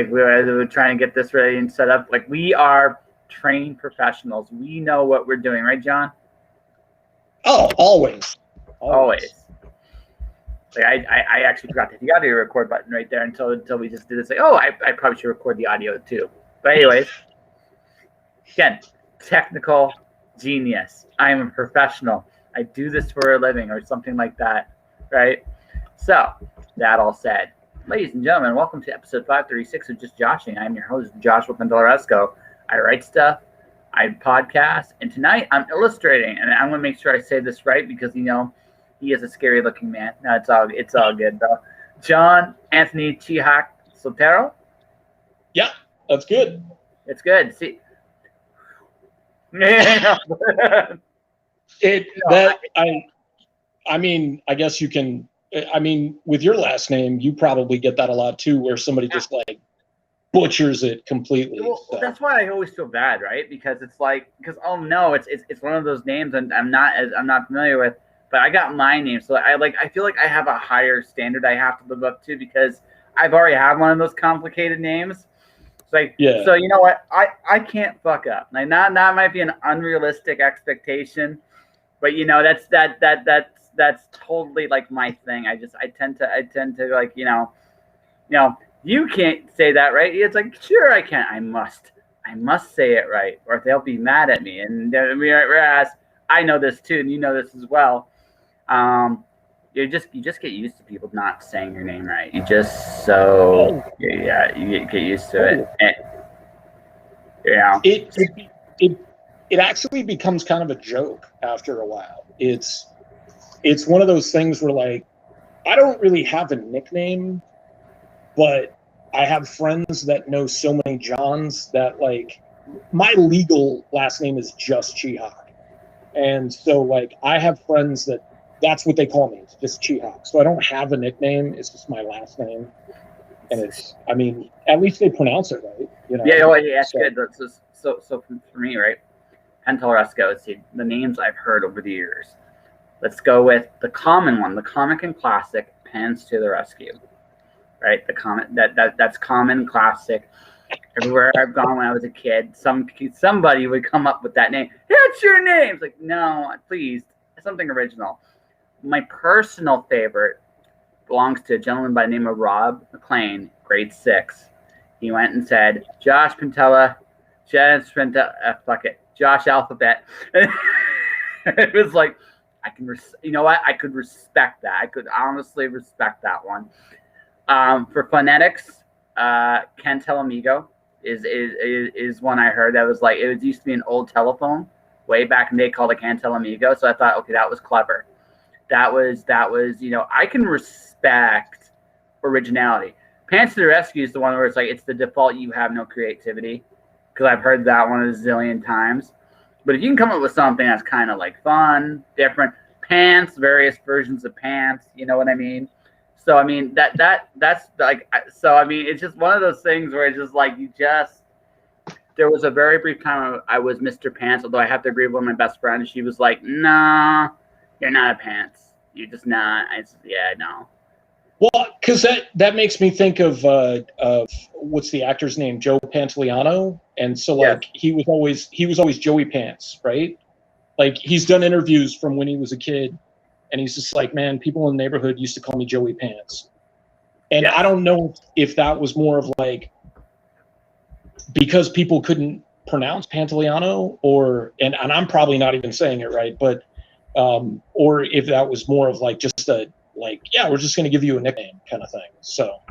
we're trying to get this ready and set up. Like, we are trained professionals. We know what we're doing, right, John? Oh, always. Like, I actually forgot to hit the audio record button right there until we just did this. Like, I probably should record the audio too. But anyways, again, technical genius. I am a professional. I do this for a living or something like that, right? So, that all said, ladies and gentlemen, welcome to episode 536 of Just Joshing. I'm your host, Joshua Pendeloresco. I write stuff, I podcast, and tonight I'm illustrating. And I'm going to make sure I say this right because, you know, he is a scary-looking man. No, it's all good, though. John Anthony Chihak Soltero? Yeah, that's good. It's good. See? I mean, I guess you can. I mean, with your last name, you probably get that a lot too, where somebody just like butchers it completely. Well, that's why I always feel bad, right? Because it's like, oh no, it's one of those names, and I'm not familiar with. But I got my name, so I feel like I have a higher standard I have to live up to because I've already had one of those complicated names. It's like, yeah. So you know what? I can't fuck up. Like, that might be an unrealistic expectation, but you know that's totally like my thing. I tend to like, you know, you can't say that, right? It's like, sure I can. I must say it right, or they'll be mad at me. And whereas I know this too, and you know this as well. You just get used to people not saying your name right. You just you get used to it. And, you know, it actually becomes kind of a joke after a while. It's one of those things where, like, I don't really have a nickname, but I have friends that know so many Johns that, like, my legal last name is just Chihak. And so, like, I have friends that's what they call me. It's just Chihak. So I don't have a nickname. It's just my last name. And it's, I mean, at least they pronounce it right. You know? Yeah, that's good. So for me, right? Pendeloresco, let's see, the names I've heard over the years. Let's go with the common one, the comic and classic, Pans to the Rescue. Right? The common that's common, classic. Everywhere I've gone when I was a kid, somebody would come up with that name. That's your name. It's like, no, please, something original. My personal favorite belongs to a gentleman by the name of Rob McLean, grade 6. He went and said, Josh Alphabet. It was like, you know what? I could respect that. I could honestly respect that one. For phonetics, Ken Telamigo is one I heard that was like, it used to be an old telephone way back in the day called a Ken Telamigo. So I thought, okay, that was clever. That was, you know, I can respect originality. Pants to the Rescue is the one where it's like, it's the default, you have no creativity. Because I've heard that one a zillion times. But if you can come up with something that's kind of like fun, different, pants, various versions of pants, you know what I mean? So, I mean, that's like, so, I mean, it's just one of those things where it's just like, there was a very brief time I was Mr. Pants, although I have to agree with one of my best friends. She was like, nah, you're not a pants. You're just not. I said, yeah, no. Well, because that makes me think of what's the actor's name, Joe Pantoliano, and so like he was always Joey Pants, right? Like, he's done interviews from when he was a kid, and he's just like, man, people in the neighborhood used to call me Joey Pants, and I don't know if that was more of like because people couldn't pronounce Pantoliano, and I'm probably not even saying it right, but or if that was more of like just we're just going to give you a nickname kind of thing. So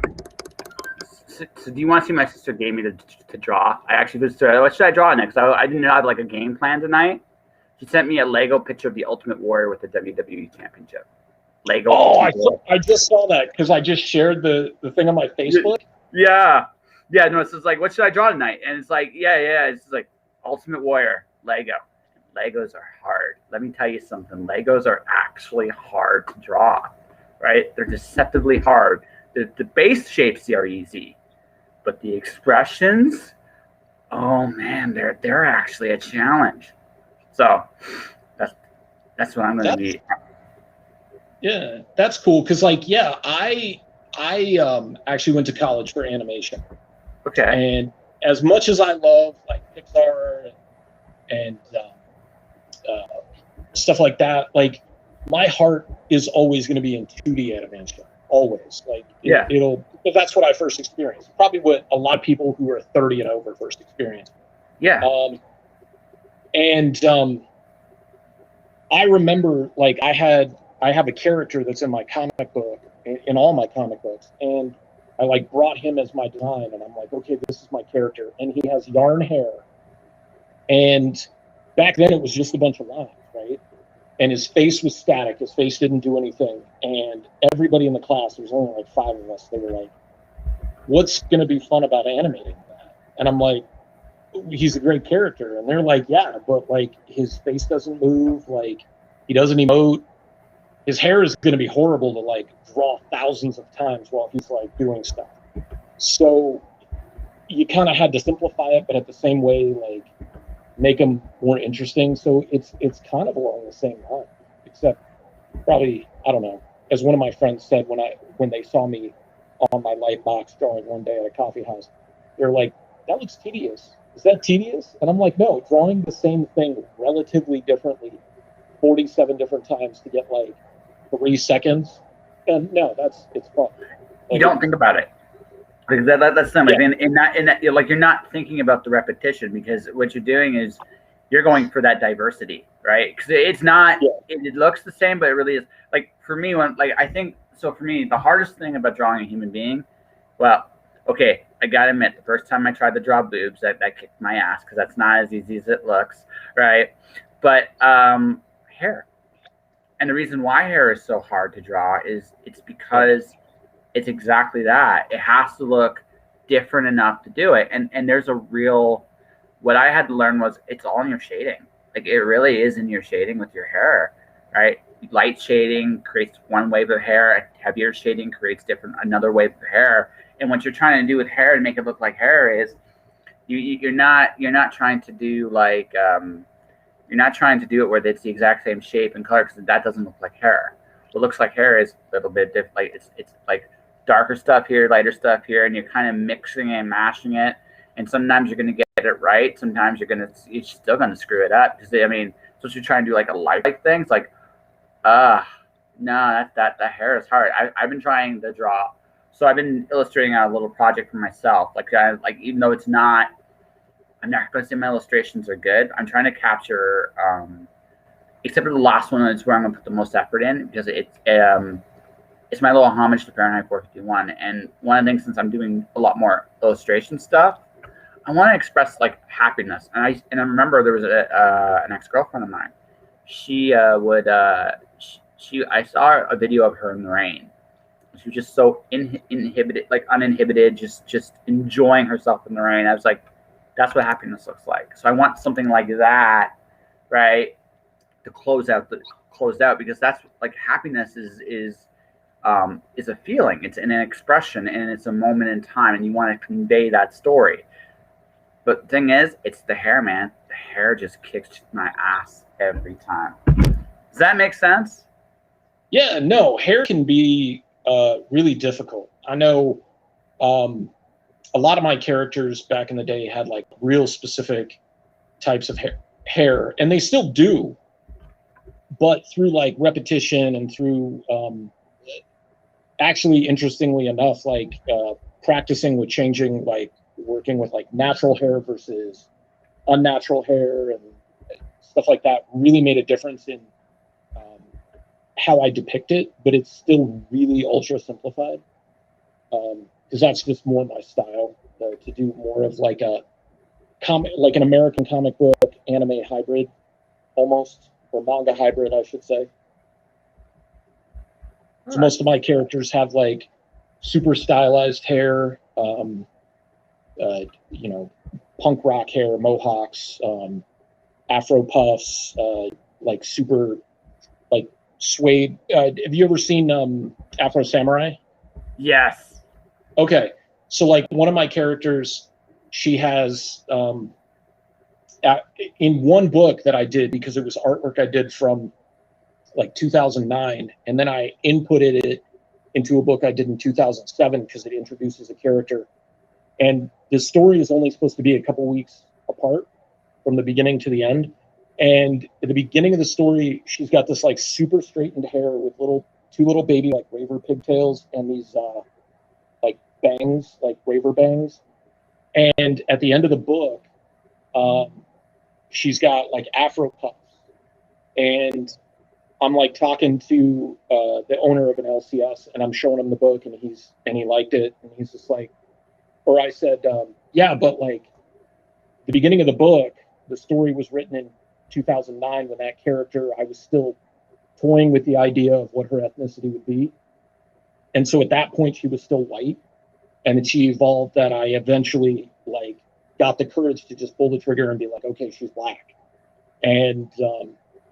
do you want to see my sister gave me to draw? I actually was, what should I draw next? I didn't have like a game plan tonight. She sent me a Lego picture of the Ultimate Warrior with the WWE Championship. Lego. Oh, I just saw that because I just shared the thing on my Facebook. Yeah. No, it's just like, what should I draw tonight? And it's like, it's just like Ultimate Warrior, Lego. Legos are hard. Let me tell you something. Legos are actually hard to draw, right? They're deceptively hard. The base shapes are easy, but the expressions, oh man, they're actually a challenge. So that's what I'm going to be. Yeah, that's cool. Cause like, I actually went to college for animation. Okay. And as much as I love like Pixar and stuff like that, like my heart is always going to be in 2D animation, always. Like it'll, because that's what I first experienced. Probably what a lot of people who are 30 and over first experienced. Yeah. I remember like I have a character that's in my comic book, in all my comic books, and I like brought him as my design, and I'm like, okay, this is my character, and he has yarn hair, and back then it was just a bunch of lines, right? And his face was static. His face didn't do anything, and everybody in the class, there was only like 5 of us, they were like, what's going to be fun about animating that? And I'm like, he's a great character. And they're like, yeah, but like his face doesn't move, like he doesn't emote, his hair is going to be horrible to like draw thousands of times while he's like doing stuff. So you kind of had to simplify it, but at the same way, like make them more interesting. So it's kind of along the same line, except probably, I don't know, as one of my friends said when they saw me on my light box drawing one day at a coffee house, they're like, that looks tedious. Is that tedious? And I'm like, no, drawing the same thing relatively differently 47 different times to get like 3 seconds. And no, it's fun. Like, you don't think about it. Because that's something. Yeah. In that, like, you're not thinking about the repetition, because what you're doing is you're going for that diversity, right? Because it's not, it looks the same, but it really is. Like for me, for me, the hardest thing about drawing a human being, well, okay, I gotta admit, the first time I tried to draw boobs, that kicked my ass, because that's not as easy as it looks, right? But hair, and the reason why hair is so hard to draw is it's because it's exactly that. It has to look different enough to do it, and there's a real, what I had to learn was it's all in your shading. Like it really is in your shading with your hair, right? Light shading creates one wave of hair, heavier shading creates another wave of hair. And what you're trying to do with hair to make it look like hair is you're not trying to do like you're not trying to do it where it's the exact same shape and color, because that doesn't look like hair. What looks like hair is a little bit different. Like it's like darker stuff here, lighter stuff here, and you're kind of mixing and mashing it. And sometimes you're going to get it right. Sometimes you're still going to screw it up, because so you're trying to do like a light thing. It's like, no, that hair is hard. I've been trying to draw. So I've been illustrating a little project for myself. Like even though I'm not going to say my illustrations are good. I'm trying to capture, except for the last one, is where I'm going to put the most effort in, because it's my little homage to Fahrenheit 451. And one of the things, since I'm doing a lot more illustration stuff, I want to express like happiness. And I remember there was an ex-girlfriend of mine. I saw a video of her in the rain. She was just so uninhibited, just enjoying herself in the rain. I was like, that's what happiness looks like. So I want something like that, right, to close out, because that's like happiness is a feeling. It's an expression, and it's a moment in time, and you want to convey that story. But the thing is, it's the hair, man. The hair just kicks my ass every time. Does that make sense? Yeah, no, hair can be really difficult. I know a lot of my characters back in the day had like real specific types of hair, and they still do, but through like repetition and through actually, interestingly enough, like practicing with changing, like working with like natural hair versus unnatural hair and stuff like that really made a difference in how I depict it, but it's still really ultra simplified, because that's just more my style, to do more of like a comic, like an American comic book anime hybrid almost, or manga hybrid, I should say. So most of my characters have like super stylized hair, punk rock hair, mohawks, afro puffs, like super like suede. Have you ever seen Afro Samurai? Yes. Okay, so like one of my characters, she has in one book that I did, because it was artwork I did from like 2009, and then I inputted it into a book I did in 2007 because it introduces a character. And the story is only supposed to be a couple weeks apart from the beginning to the end. And at the beginning of the story, she's got this like super straightened hair with two little baby like raver pigtails and these like bangs, like raver bangs. And at the end of the book, she's got like afro puffs. And I'm like talking to the owner of an LCS, and I'm showing him the book, and he liked it, and he's just like, or I said, yeah, but like the beginning of the book, the story was written in 2009 when that character, I was still toying with the idea of what her ethnicity would be, and so at that point she was still white, and she evolved that I eventually like got the courage to just pull the trigger and be like, okay, she's black, and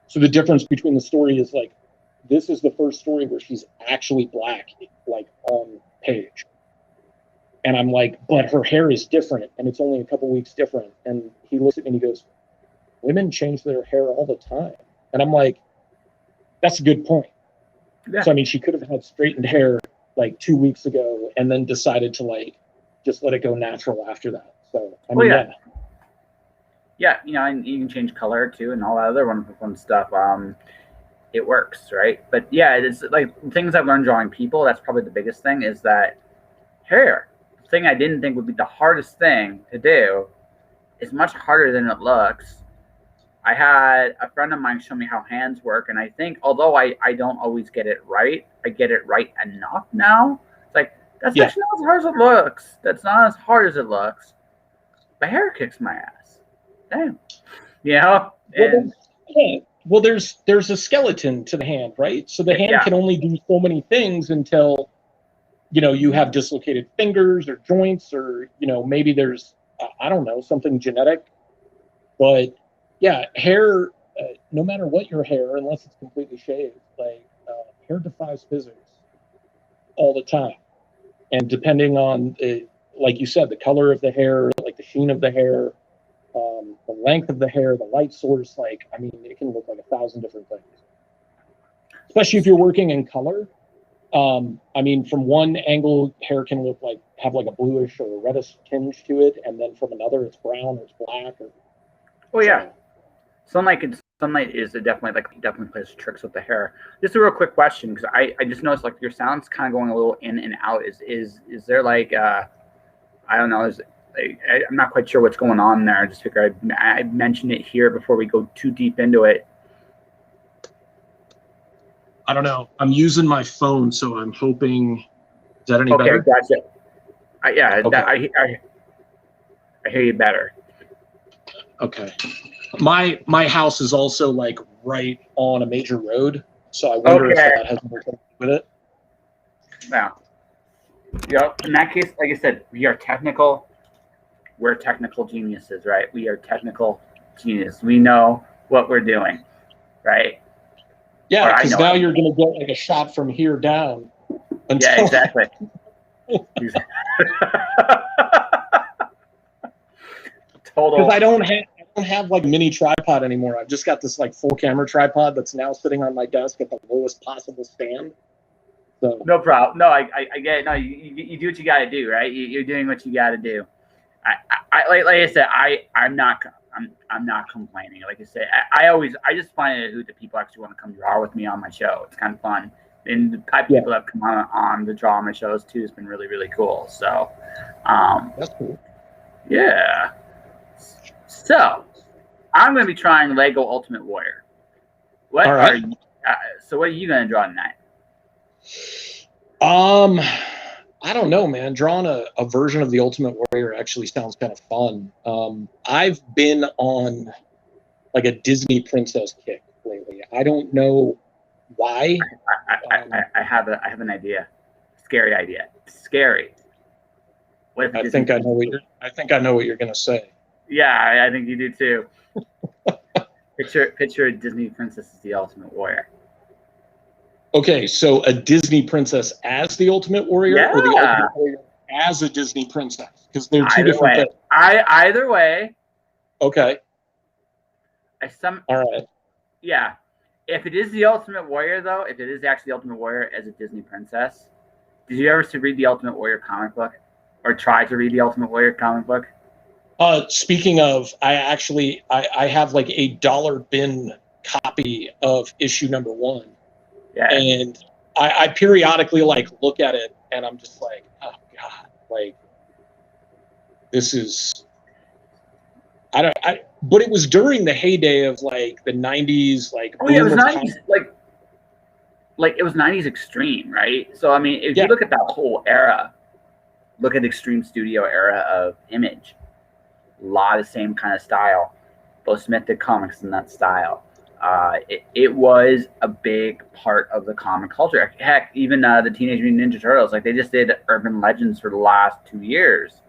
so the difference between the story is like, this is the first story where she's actually black, like on page. And I'm like, but her hair is different, and it's only a couple weeks different. And he looks at me and he goes, women change their hair all the time. And I'm like, that's a good point. Yeah. So, I mean, she could have had straightened hair like 2 weeks ago and then decided to like just let it go natural after that. So, I mean, yeah. Yeah, you know, and you can change color too, and all that other wonderful fun stuff. It works, right? But yeah, it's like things I've learned drawing people. That's probably the biggest thing is that hair. The thing I didn't think would be the hardest thing to do is much harder than it looks. I had a friend of mine show me how hands work, and I think although I don't always get it right, I get it right enough now. It's like that's actually not as hard as it looks. That's not as hard as it looks. My hair kicks my ass. Damn. You know? And, well, there's a skeleton to the hand, right? So the hand can only do so many things until, you know, you have dislocated fingers or joints or, you know, maybe there's, I don't know, something genetic. But yeah, hair, no matter what your hair, unless it's completely shaved, like hair defies physics all the time. And depending on, like you said, the color of the hair, like the sheen of the hair, the length of the hair, the light source, like, I mean, it can look like 1,000 different things. Especially if you're working in color. I mean, from one angle, hair can look like, have like a bluish or a reddish tinge to it. And then from another, it's brown or it's black. Or, yeah. Sunlight is definitely plays tricks with the hair. Just a real quick question, because I just noticed like your sound's kind of going a little in and out. Is there like, I don't know, I'm not quite sure what's going on there. I just figure I'd mention it here before we go too deep into it. I don't know. I'm using my phone, so I'm hoping. Is that any better? Okay, gotcha. Okay. I hear you better. Okay. My house is also like right on a major road, so I wonder if that has anything to do with it. Yeah. Yeah. In that case, like I said, we are technical. We're technical geniuses, right? We are technical genius. We know what we're doing, right? Yeah, because now you're going to get like a shot from here down. Yeah, exactly. Total. Because I don't have like a mini tripod anymore. I've just got this like full camera tripod that's now sitting on my desk at the lowest possible stand. So. No problem. No, I get it. No, you do what you got to do, right? You're doing what you got to do. Like I said, I'm not complaining. Like I said, I just find it a hoot that people actually want to come draw with me on my show. It's kind of fun, and the type of people that have come on to draw on my shows too has been really, really cool. So, that's cool. Yeah. So, I'm going to be trying Lego Ultimate Warrior. What are you? So, what are you going to draw tonight? I don't know, man. Drawing a version of the Ultimate Warrior actually sounds kind of fun. I've been on like a Disney princess kick lately. I don't know why. I have an idea. Scary idea. Scary. What if I think I know what you're going to say. Yeah, I think you do too. Picture a Disney princess as the Ultimate Warrior. Okay, so a Disney princess as the Ultimate Warrior, or the Ultimate Warrior as a Disney princess? Because they're two different things. Either way. Okay. All right. Yeah. If it is the Ultimate Warrior, though, if it is actually the Ultimate Warrior as a Disney princess, did you ever read the Ultimate Warrior comic book? or try to read the Ultimate Warrior comic book? Speaking of, I have like a dollar bin copy of issue number 1. Yeah. And I periodically like look at it and I'm just like, oh God, like this is, but it was during the heyday of like the 90s, like, oh yeah, it was boom of 90s, like it was 90s Extreme, right? So I mean, if you look at that whole era, look at Extreme Studio era of Image, a lot of the same kind of style. Both Smith did comics in that style. It was a big part of the comic culture. Heck, even the Teenage Mutant Ninja Turtles, like they just did Urban Legends for the last 2 years.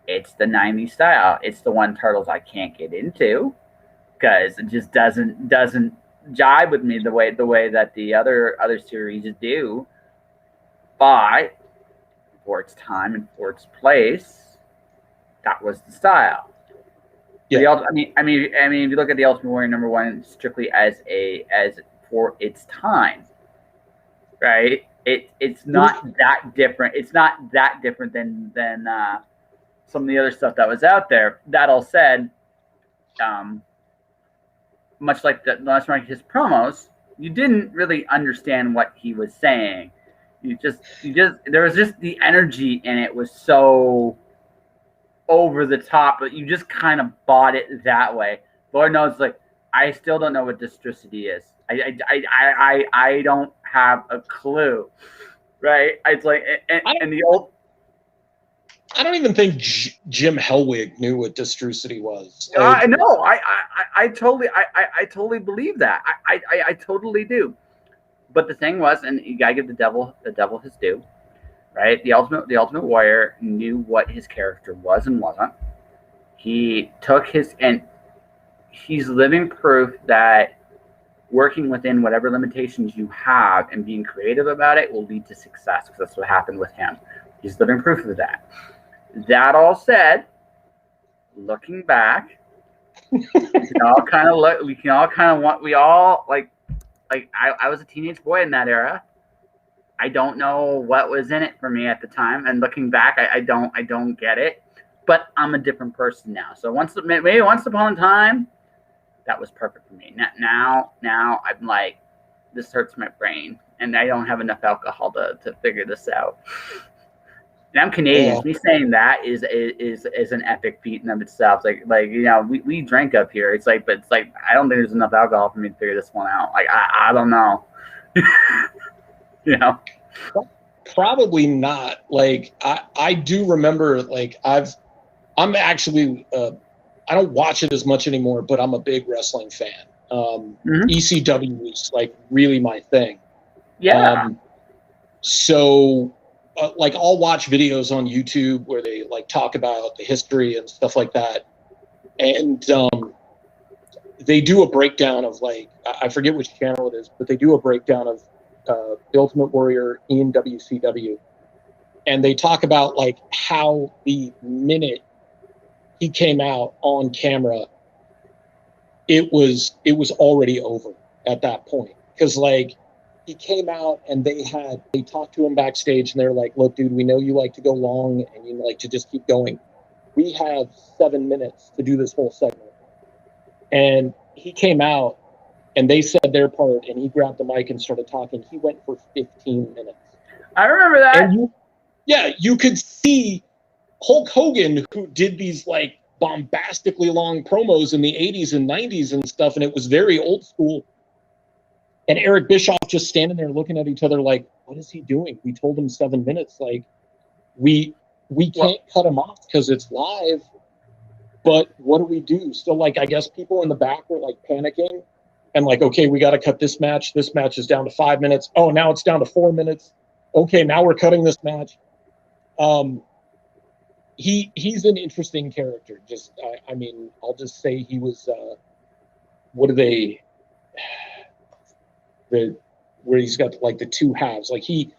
It's the 90s style. It's the one Turtles I can't get into because it just doesn't jive with me the way that the other series do. But for its time and for its place, that was the style. Yeah. I mean, if you look at the Ultimate Warrior number 1 strictly as for its time, right? It's not that different. It's not that different than some of the other stuff that was out there. That all said, much like his promos, you didn't really understand what he was saying. You just there was just the energy in it was so over the top, but you just kind of bought it that way. Lord knows, like I still don't know what districity is. I don't have a clue, right? It's like and the old. I don't even think Jim Hellwig knew what districity was. I know. I totally believe that. I totally do. But the thing was, and you gotta give the devil his due, right? The Ultimate Warrior knew what his character was and wasn't. He took and he's living proof that working within whatever limitations you have and being creative about it will lead to success, because that's what happened with him. He's living proof of that. That all said, looking back, we can all kind of want. We all like I was a teenage boy in that era. I don't know what was in it for me at the time, and looking back, I don't get it. But I'm a different person now. So maybe once upon a time, that was perfect for me. Now I'm like, this hurts my brain, and I don't have enough alcohol to figure this out. And I'm Canadian. Yeah. Me saying that is an epic feat in of itself. Like you know, we drank up here. It's like, but it's like I don't think there's enough alcohol for me to figure this one out. Like I don't know. You know, probably not. Like I do remember. Like I'm actually I don't watch it as much anymore, but I'm a big wrestling fan. ECW is like really my thing. Yeah. So. Like I'll watch videos on YouTube where they like talk about the history and stuff like that, and they do a breakdown of like I forget which channel it is, but they do a breakdown of the Ultimate Warrior in WCW, and they talk about like how the minute he came out on camera, it was already over at that point, because like. He came out and they talked to him backstage and they're like, look, dude, we know you like to go long and you like to just keep going. We have 7 minutes to do this whole segment. And he came out and they said their part and he grabbed the mic and started talking. He went for 15 minutes. I remember that. And you could see Hulk Hogan, who did these like bombastically long promos in the 80s and 90s and stuff, and it was very old school. And Eric Bischoff just standing there looking at each other like, what is he doing? We told him 7 minutes. Like, we can't cut him off because it's live. But what do we do? So, like, I guess people in the back were, like, panicking. And, like, okay, we got to cut this match. This match is down to 5 minutes. Oh, now it's down to 4 minutes. Okay, now we're cutting this match. He's an interesting character. Just, I mean, I'll just say he was, what are they... where he's got like the two halves, like he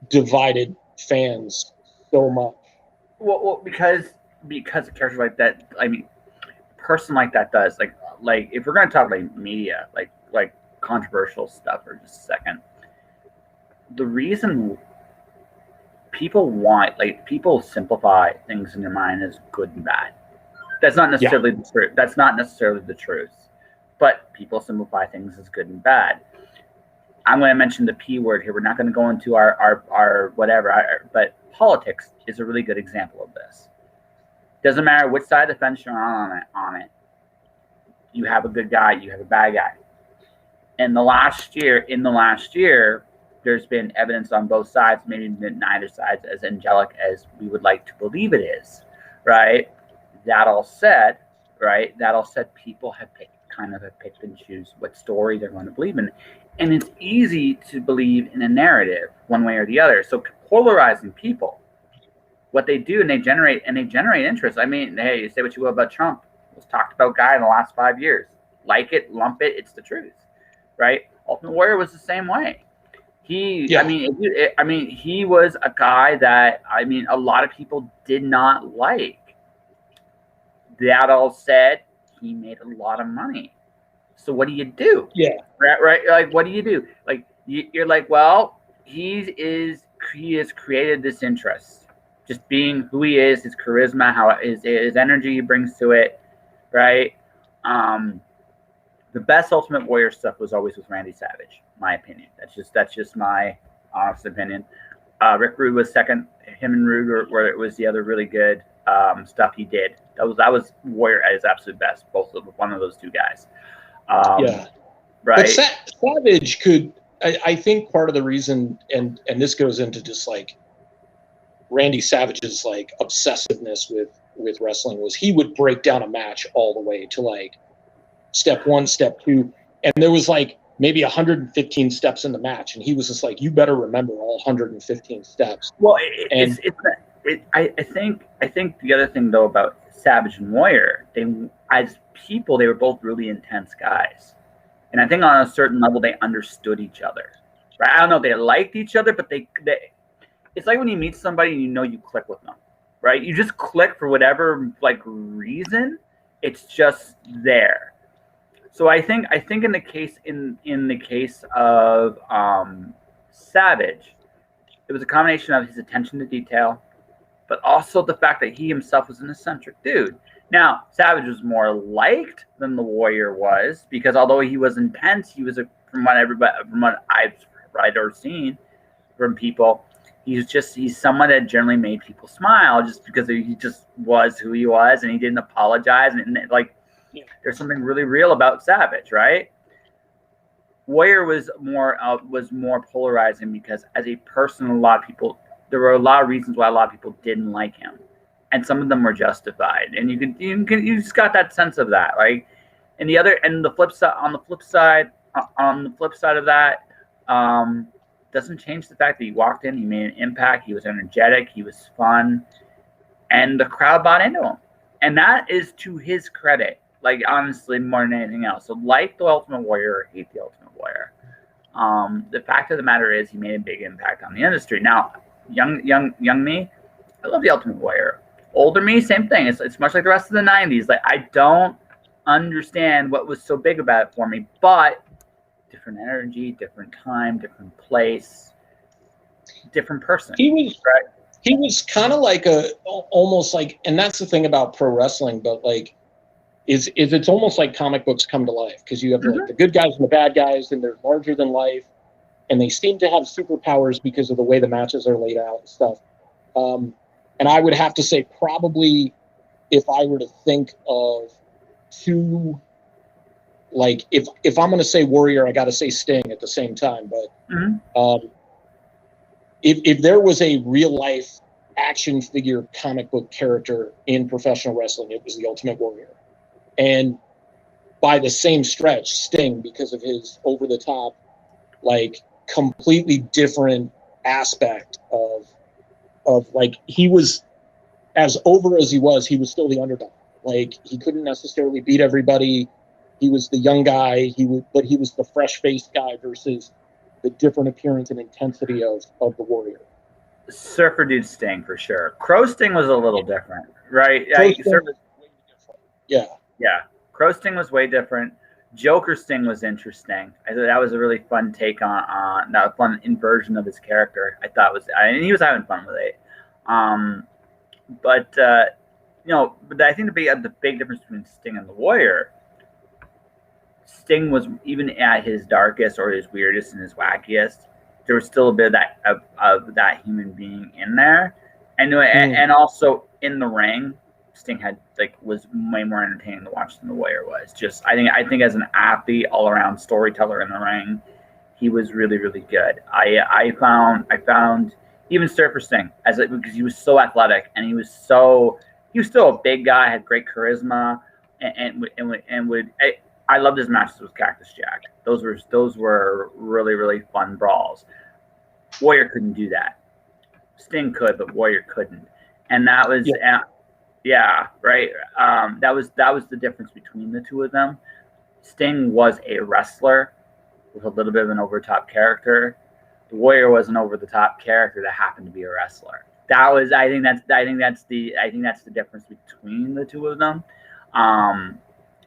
divided fans so much. Well, because a character like that, I mean, a person like that does like if we're gonna talk like media, like controversial stuff for just a second, the reason people simplify things in their mind as good and bad. That's not necessarily the truth. That's not necessarily the truth. But people simplify things as good and bad. I'm going to mention the P word here. We're not going to go into our whatever, but politics is a really good example of this. Doesn't matter which side of the fence you're on it. You have a good guy, you have a bad guy. In the last year, there's been evidence on both sides, maybe neither side as angelic as we would like to believe it is, right? That all said, people have picked and choose what story they're going to believe in. And it's easy to believe in a narrative one way or the other. So polarizing people, what they do, and they generate interest. I mean, hey, you say what you will about Trump. Most talked about guy in the last 5 years. Like it, lump it, it's the truth, right? Ultimate Warrior was the same way. He was a guy that a lot of people did not like. That all said, he made a lot of money. So what do you do? Yeah. Right. Like, what do you do? Like, you're like, well, he has created this interest, just being who he is, his charisma, how his energy he brings to it, right? The best Ultimate Warrior stuff was always with Randy Savage, my opinion. That's just my honest opinion. Rick Rude was second. Him and Rude were it was the other really good stuff he did. That was Warrior at his absolute best. One of those two guys. Right. But Savage could. I think part of the reason, and this goes into just like Randy Savage's like obsessiveness with wrestling, was he would break down a match all the way to like step 1, step 2, and there was like maybe 115 steps in the match, and he was just like, you better remember all 115 steps. Well, I think the other thing though about Savage and Warrior, as people, they were both really intense guys, and I think on a certain level they understood each other. Right? I don't know if they liked each other, but they it's like when you meet somebody and you click with them, right? You just click for whatever like reason. It's just there. So I think in the case of Savage, it was a combination of his attention to detail, but also the fact that he himself was an eccentric dude. Now, Savage was more liked than the Warrior was, because although he was intense, he was from what I've read or seen from people, he's someone that generally made people smile just because he just was who he was, and he didn't apologize, and like there's something really real about Savage, right? Warrior was more polarizing because as a person, there were a lot of reasons why a lot of people didn't like him, and some of them were justified, and you just got that sense of that, right? And on the flip side of that, doesn't change the fact that he walked in, he made an impact, he was energetic, he was fun, and the crowd bought into him, and that is to his credit. Like, honestly, more than anything else. So, like the Ultimate Warrior or hate the Ultimate Warrior, the fact of the matter is he made a big impact on the industry. Now, young me, I love the Ultimate Warrior. Older me, same thing. It's much like the rest of the 90s. Like, I don't understand what was so big about it for me, but different energy, different time, different place, different person. He was kind of like almost like, and that's the thing about pro wrestling, but like, is it's almost like comic books come to life, because you have like the good guys and the bad guys, and they're larger than life, and they seem to have superpowers because of the way the matches are laid out and stuff. And I would have to say, probably, if I were to think of two, like if I'm going to say Warrior, I got to say Sting at the same time. But if there was a real life action figure comic book character in professional wrestling, it was the Ultimate Warrior. And by the same stretch, Sting, because of his over-the-top, like, completely different aspect of like, he was, as over as he was still the underdog. Like, he couldn't necessarily beat everybody. He was the young guy. But he was the fresh-faced guy versus the different appearance and intensity of the Warrior. Surfer Dude Sting, for sure. Crow Sting was a little different, right? Yeah. Yeah, Crow Sting was way different. Joker Sting was interesting. I thought that was a really fun take on that was fun inversion of his character. I thought and he was having fun with it. But but I think the big difference between Sting and the Warrior, Sting was, even at his darkest or his weirdest and his wackiest, there was still a bit of that human being in there, and also in the ring, Sting was way more entertaining to watch than the Warrior was. Just I think as an athlete, all around storyteller in the ring, he was really, really good. I found even Surfer Sting because he was so athletic and he was still a big guy, had great charisma, and I loved his matches with Cactus Jack. Those were really, really fun brawls. Warrior couldn't do that. Sting could, but Warrior couldn't, and that was right. That was the difference between the two of them. Sting was a wrestler with a little bit of an over-the-top character. The Warrior was an over-the-top character that happened to be a wrestler. I think that's the difference between the two of them.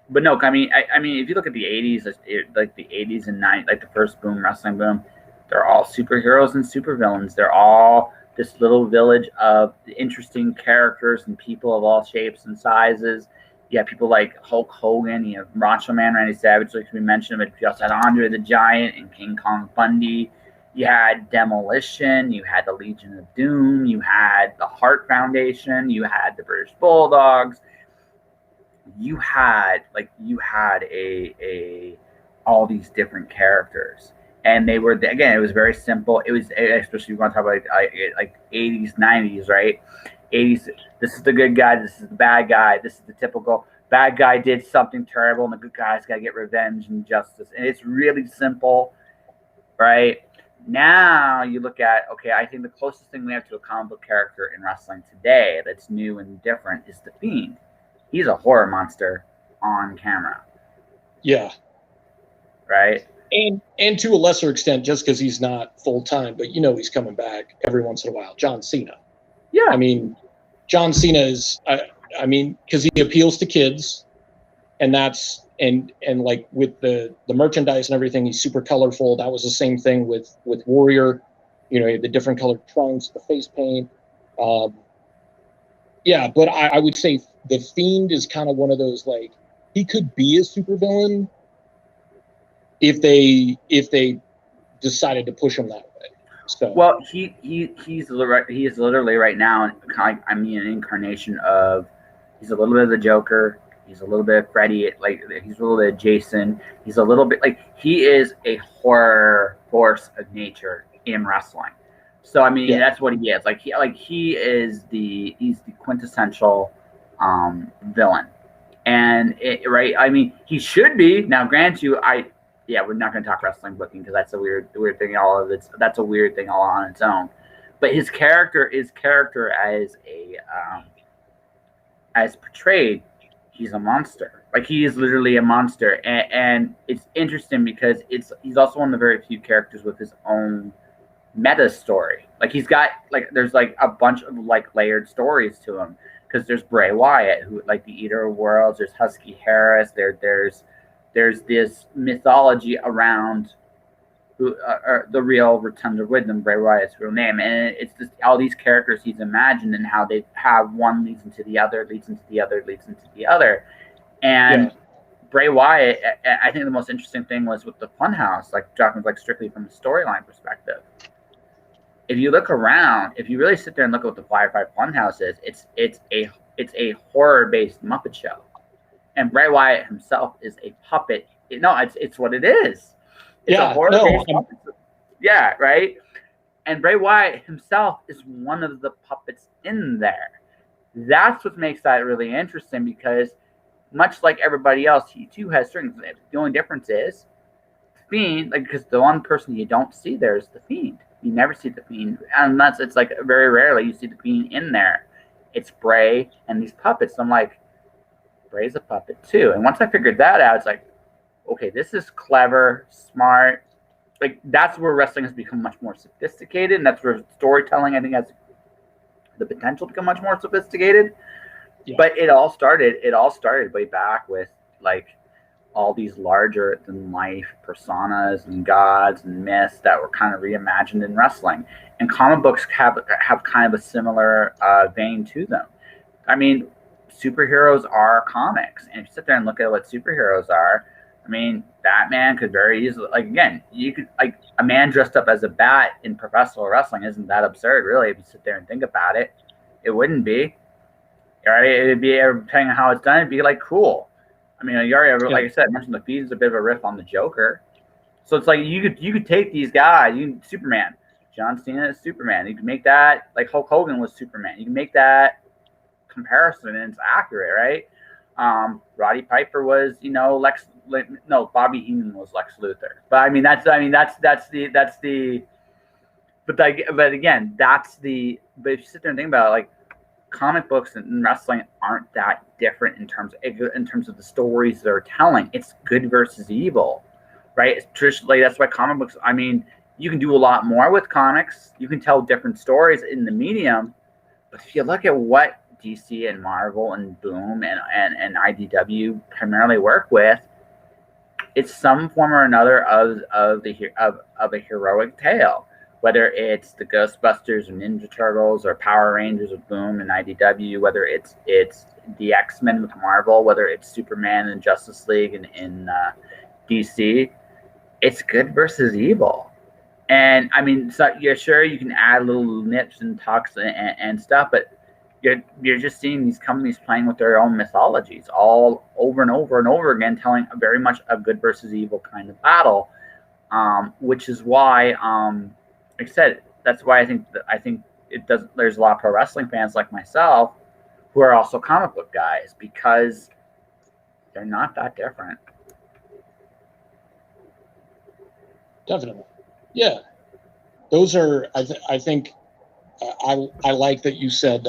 But no, I mean, if you look at the '80s, like the '80s and '90s, like the first boom, wrestling boom, they're all superheroes and supervillains. They're all this little village of interesting characters and people of all shapes and sizes. You have people like Hulk Hogan, you have Macho Man Randy Savage, like we mentioned, but you also had Andre the Giant and King Kong Bundy. You had Demolition, you had the Legion of Doom, you had the Hart Foundation, you had the British Bulldogs. You had all these different characters, and they were, again, it was very simple. It was, especially if you want to talk about like 80s, 90s, right? 80s, this is the good guy, this is the bad guy, this is the typical bad guy did something terrible, and the good guy's got to get revenge and justice, and it's really simple, right? Now you look at, okay, I think the closest thing we have to a comic book character in wrestling today that's new and different is The Fiend. He's a horror monster on camera. Yeah. Right. And to a lesser extent, just because he's not full time, but he's coming back every once in a while. John Cena. Yeah. I mean, John Cena is, because he appeals to kids, and that's and like with the merchandise and everything, he's super colorful. That was the same thing with Warrior. The different colored trunks, the face paint. Yeah, but I would say The Fiend is kind of one of those, like, he could be a supervillain if they decided to push him that way. So well, he's literally right now kind of, an incarnation of, he's a little bit of the Joker, he's a little bit of Freddy, like he's a little bit of Jason, he's a little bit like, he is a horror force of nature in wrestling. So that's what he is. He's the quintessential villain, and he should be. Now, grant you, we're not going to talk wrestling booking because that's a weird thing. That's a weird thing all on its own. But his character as portrayed, he's a monster. Like, he is literally a monster, and it's interesting because he's also one of the very few characters with his own meta story. Like, he's got there's a bunch of layered stories to him, because there's Bray Wyatt, who the Eater of Worlds, there's Husky Harris, there's this mythology around who the real Rotunda Wisdom, Bray Wyatt's real name, and it's just all these characters he's imagined and how they have one leads into the other, leads into the other, leads into the other. And Bray Wyatt, I think the most interesting thing was with the Funhouse, talking strictly from a storyline perspective. If you look around, if you really sit there and look at what the Firefly Funhouse is, it's a horror-based Muppet show, and Bray Wyatt himself is a puppet. It's what it is. It's a horror-based Muppet show. Yeah, right. And Bray Wyatt himself is one of the puppets in there. That's what makes that really interesting, because much like everybody else, he too has strings. The only difference is Fiend, because the one person you don't see there is the Fiend. You never see the Fiend, unless it's very rarely you see the Fiend in there. It's Bray and these puppets. I'm like, Bray's a puppet too. And once I figured that out, it's okay, this is clever, smart. That's where wrestling has become much more sophisticated, and that's where storytelling, I think, has the potential to become much more sophisticated. Yeah. But it all started way back with all these larger than life personas and gods and myths that were kind of reimagined in wrestling. And comic books have kind of a similar vein to them. I mean, superheroes are comics, and if you sit there and look at what superheroes are, I mean, Batman could very easily, like, again, you could, like, a man dressed up as a bat in professional wrestling isn't that absurd, really, if you sit there and think about it. It wouldn't be. Right? It'd be, depending on how it's done, it'd be, like, cool. I mean, you already, like I said, I mentioned the feed is a bit of a riff on the Joker. So it's like you could take these guys, Superman, John Cena is Superman. You can make that, like Hulk Hogan was Superman. You can make that comparison and it's accurate, right? Roddy Piper was, Bobby Heenan was Lex Luthor. But I mean, but if you sit there and think about it, like, comic books and wrestling aren't that different in terms of the stories they're telling. It's good versus evil, right? It's traditionally, that's why comic books, I mean, you can do a lot more with comics. You can tell different stories in the medium. But if you look at what DC and Marvel and Boom and IDW primarily work with, it's some form or another of a heroic tale. Whether it's the Ghostbusters or Ninja Turtles or Power Rangers with Boom and IDW, whether it's the X-Men with Marvel, whether it's Superman and Justice League in DC, it's good versus evil. And I mean, so you're sure you can add little nips and tucks and stuff, but you're just seeing these companies playing with their own mythologies all over and over and over again, telling very much a good versus evil kind of battle, which is why, like I said, that's why I think it does. There's a lot of pro wrestling fans like myself who are also comic book guys, because they're not that different. Definitely. Yeah. Those are, I think, I like that you said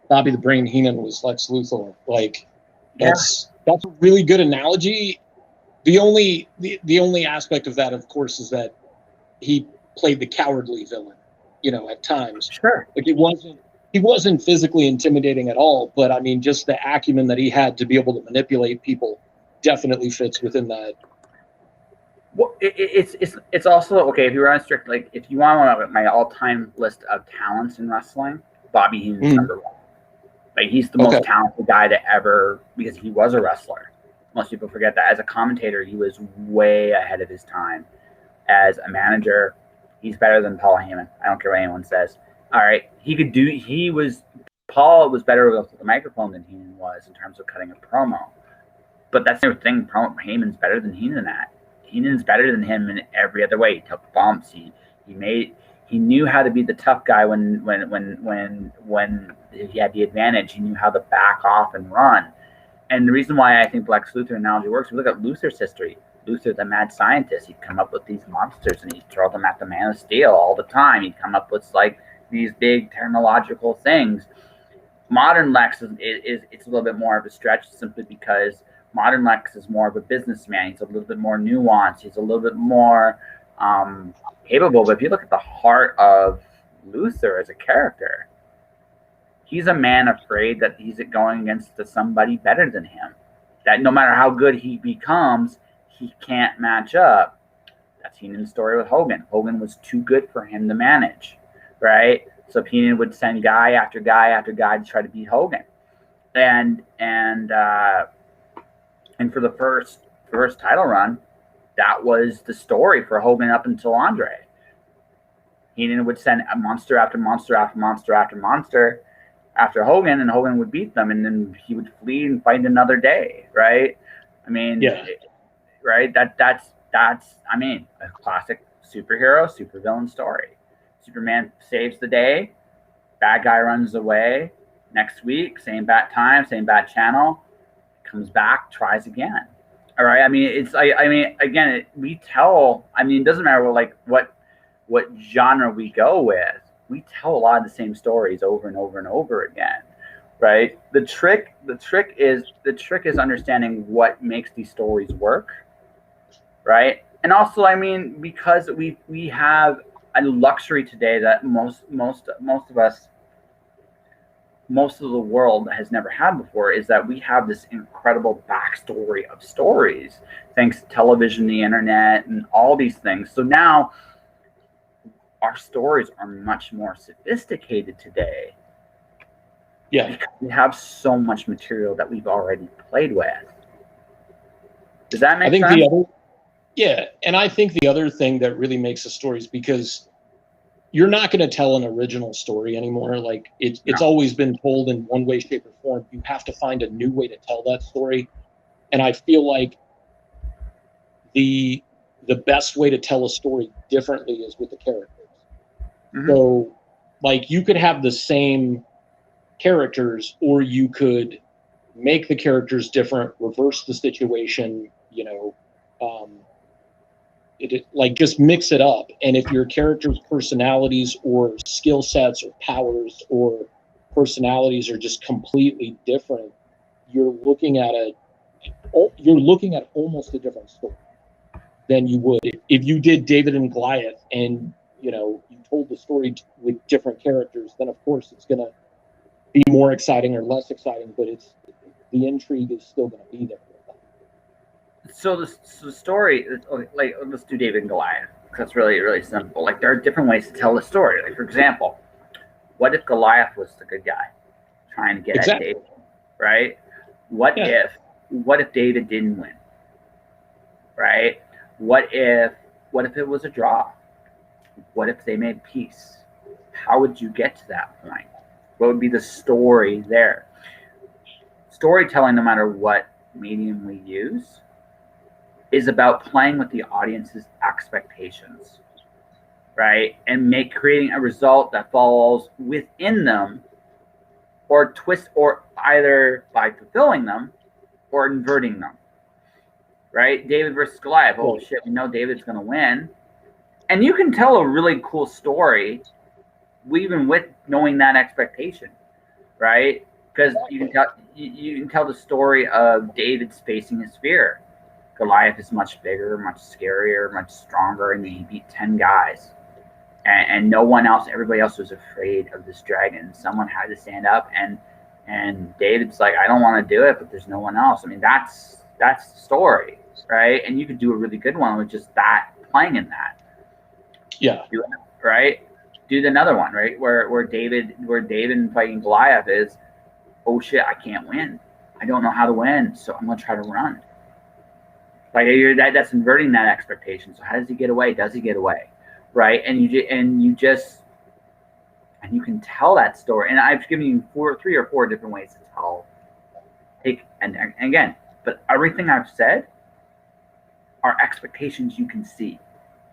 Bobby the Brain Heenan was Lex Luthor. Like, that's a really good analogy. The only aspect of that, of course, is that he played the cowardly villain, at times. Sure. Like, he wasn't physically intimidating at all, but I mean, just the acumen that he had to be able to manipulate people definitely fits within that. Well, it's also okay if you were on strict, like, if you want my all-time list of talents in wrestling, Bobby Heenan's number one. Like, he's the most talented guy to ever, because he was a wrestler. Most people forget that. As a commentator, he was way ahead of his time. As a manager, he's better than Paul Heyman. I don't care what anyone says. All right, Paul was better with the microphone than Heenan was in terms of cutting a promo. But that's the thing. Heyman's better than Heenan at. Heenan's better than him in every other way. He took bumps. He knew how to be the tough guy when he had the advantage. He knew how to back off and run. And the reason why I think Lex Luthor analogy works, we look at Luthor's history. Luthor, the mad scientist, he'd come up with these monsters and he'd throw them at the Man of Steel all the time. He'd come up with, like, these big technological things. Modern Lex is it's a little bit more of a stretch, simply because modern Lex is more of a businessman. He's a little bit more nuanced. He's a little bit more capable. But if you look at the heart of Luthor as a character, he's a man afraid that he's going against somebody better than him. That no matter how good he becomes, he can't match up. That's Heenan's story with Hogan. Hogan was too good for him to manage, right? So Heenan would send guy after guy after guy to try to beat Hogan. And for the first title run, that was the story for Hogan up until Andre. Heenan would send a monster after monster after monster after monster after Hogan, and Hogan would beat them, and then he would flee and fight another day, right? I mean, right? That's I mean, a classic superhero, supervillain story. Superman saves the day, bad guy runs away. Next week, same bad time, same bad channel, comes back, tries again. All right. I mean, again, we tell. I mean, it doesn't matter what genre we go with. We tell a lot of the same stories over and over and over again, right? The trick is understanding what makes these stories work, right? And also, I mean, because we have a luxury today that most of us most of the world has never had before, is that we have this incredible backstory of stories, thanks to television, the internet, and all these things. So now our stories are much more sophisticated today. Yeah. Because we have so much material that we've already played with. Does that make sense? Yeah, and I think the other thing that really makes a story is because you're not going to tell an original story anymore. Like it's always been told in one way, shape, or form. You have to find a new way to tell that story. And I feel like the best way to tell a story differently is with the characters. Mm-hmm. So, like, you could have the same characters, or you could make the characters different, reverse the situation, you know, like just mix it up. And if your characters' personalities or skill sets or powers or personalities are just completely different, you're looking at almost a different story than you would if you did David and Goliath and, you know, you told the story with different characters. Then of course it's going to be more exciting or less exciting, but the intrigue is still going to be there. So the story, like, let's do David and Goliath, because that's really, really simple. Like, there are different ways to tell the story. Like, for example, what if Goliath was the good guy trying to get at David, right? What if David didn't win, right? What if it was a draw? What if they made peace? How would you get to that point? What would be the story there? Storytelling, no matter what medium we use, is about playing with the audience's expectations, right? And creating a result that falls within them, or twist, or either by fulfilling them or inverting them, right? David versus Goliath. Oh shit, we know David's going to win. And you can tell a really cool story even with knowing that expectation, right? Because you can tell the story of David's facing his fear. Goliath is much bigger, much scarier, much stronger, and he beat 10 guys. And no one else, everybody else was afraid of this dragon. Someone had to stand up, and David's like, I don't want to do it, but there's no one else. I mean, that's the story, right? And you could do a really good one with just that, playing in that. Yeah. Right? Do another one, right? Where David fighting Goliath is, oh shit, I can't win. I don't know how to win, so I'm gonna try to run. Like, that's inverting that expectation. So how does he get away? Does he get away? Right? And you can tell that story. And I've given you 3 or 4 different ways to tell. And again, but everything I've said are expectations you can see.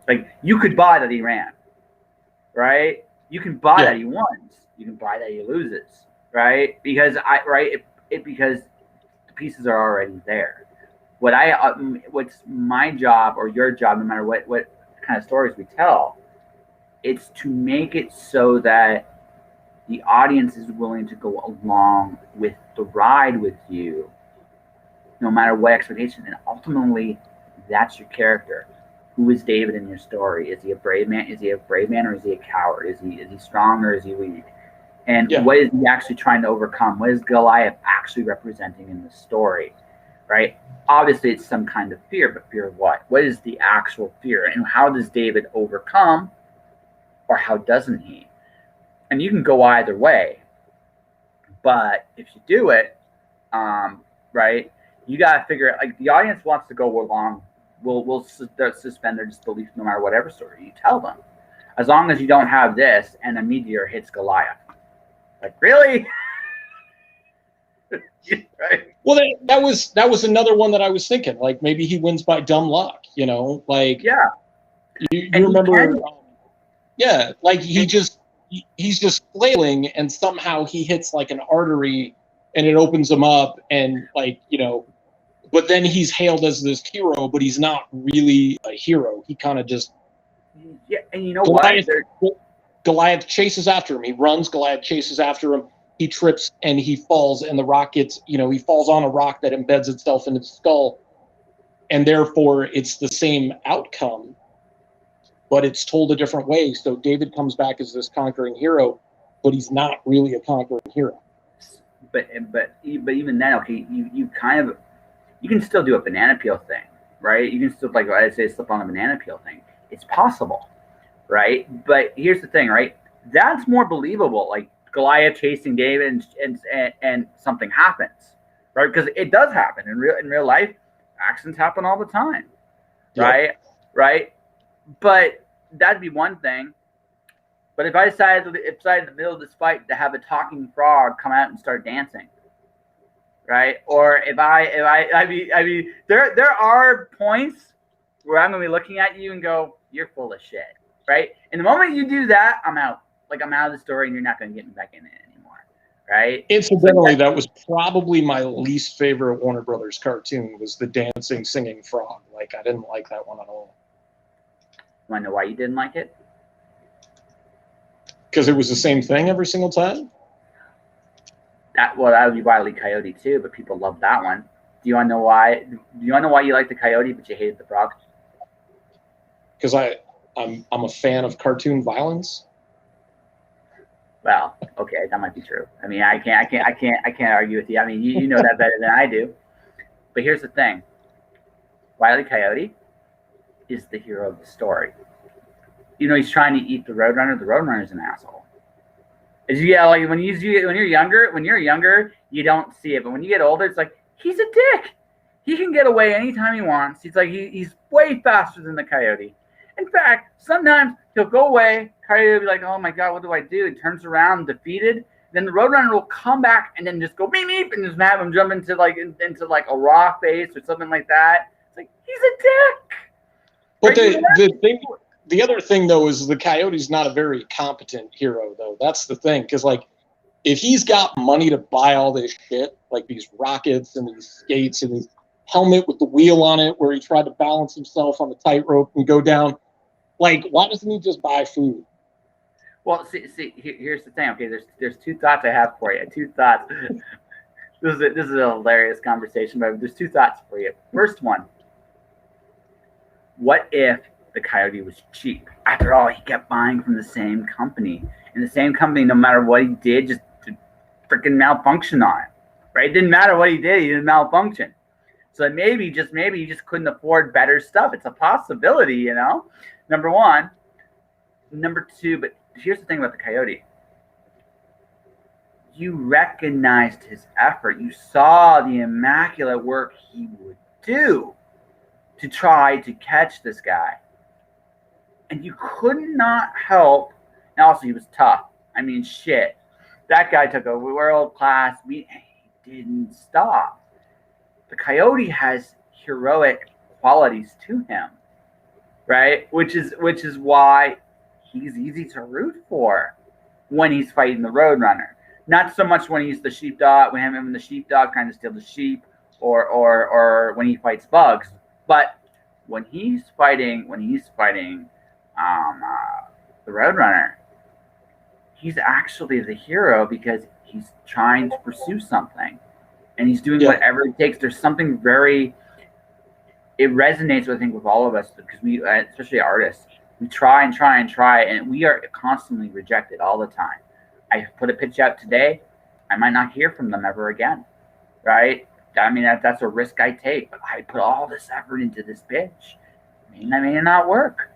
Like, you could buy that he ran, right? You can buy that he wins. You can buy that he loses, right? Because because the pieces are already there. What's my job or your job, no matter what kind of stories we tell, it's to make it so that the audience is willing to go along with the ride with you, no matter what expectation. And ultimately, that's your character. Who is David in your story? Is he a brave man? Is he a brave man, or is he a coward? Is he strong, or is he weak? And what is he actually trying to overcome? What is Goliath actually representing in the story? Right? Obviously, it's some kind of fear, but fear of what? What is the actual fear? And how does David overcome, or how doesn't he? And you can go either way. But if you do it, right, you got to figure it. Like, the audience wants to go along. Will suspend their disbelief no matter whatever story you tell them. As long as you don't have this and a meteor hits Goliath. Like, really? Right. Well, that was another one that I was thinking. Like, maybe he wins by dumb luck, you know? Like, you remember? Like, he's just flailing, and somehow he hits like an artery, and it opens him up, and, like, you know. But then he's hailed as this hero, but he's not really a hero. He kind of just and you know what? Goliath chases after him. He runs. Goliath chases after him. He trips and he falls, and the rock gets, you know, he falls on a rock that embeds itself in his skull, and therefore it's the same outcome, but it's told a different way. So David comes back as this conquering hero, but he's not really a conquering hero. but even then, okay, you kind of you can still do a banana peel thing, right? You can still, like I say, slip on a banana peel thing. It's possible, right? But here's the thing, right? That's more believable. Like Goliath chasing David, and something happens, right? Because it does happen in real life. Accidents happen all the time, right? Yep. Right. But that'd be one thing. But if I decided in the middle of this fight to have a talking frog come out and start dancing, right? Or I mean, there are points where I'm gonna be looking at you and go, "You're full of shit," right? And the moment you do that, I'm out. Like I'm out of the story, and you're not gonna get me back in it anymore, right? Incidentally, that was probably my least favorite Warner Brothers cartoon, was the dancing, singing frog. Like, I didn't like that one at all. Want to know why you didn't like it? Because it was the same thing every single time? That would be Wile E. Coyote too, but people love that one. Do you want to know why? Do you want to know why you like the coyote but you hated the frog? Because I'm a fan of cartoon violence. Well, okay, that might be true. I mean, I can't argue with you. I mean, you know that better than I do. But here's the thing: Wile E. Coyote is the hero of the story. You know, he's trying to eat the Roadrunner. The Roadrunner's an asshole. Like when you're younger, you don't see it, but when you get older, it's like he's a dick. He can get away anytime he wants. He's like he's way faster than the coyote. In fact, sometimes he'll go away. Coyote will be like, "Oh my god, what do I do?" He turns around, defeated. Then the Roadrunner will come back and then just go beep beep and just have him jump into like a rock face or something like that. It's like he's a dick. But right? The other thing, though, is the Coyote's not a very competent hero, though. That's the thing. Because, like, if he's got money to buy all this shit, like these rockets and these skates and his helmet with the wheel on it where he tried to balance himself on the tightrope and go down, like, why doesn't he just buy food? Well, see, here's the thing. Okay, there's two thoughts I have for you. Two thoughts. This is a hilarious conversation, but there's two thoughts for you. First one, what if the coyote was cheap? After all, he kept buying from the same company, and the same company, no matter what he did, just freaking malfunction on it, right? It didn't matter what he didn't malfunction. So maybe he just couldn't afford better stuff. It's a possibility, you know. Number one. Number two, but here's the thing about the coyote. You recognized his effort. You saw the immaculate work he would do to try to catch this guy. And you could not help. And also, he was tough. I mean, shit. That guy took a world class. He didn't stop. The coyote has heroic qualities to him, right? Which is why he's easy to root for when he's fighting the Roadrunner. Not so much when he's the sheepdog, when him and the sheepdog trying to steal the sheep, or when he fights bugs. But when he's fighting the Roadrunner, he's actually the hero because he's trying to pursue something, and he's doing whatever it takes. There's something it resonates, I think, with all of us because we, especially artists, we try and try and try, and we are constantly rejected all the time. I put a pitch out today, I might not hear from them ever again, right? I mean, that's a risk I take, but I put all this effort into this pitch. It may not work,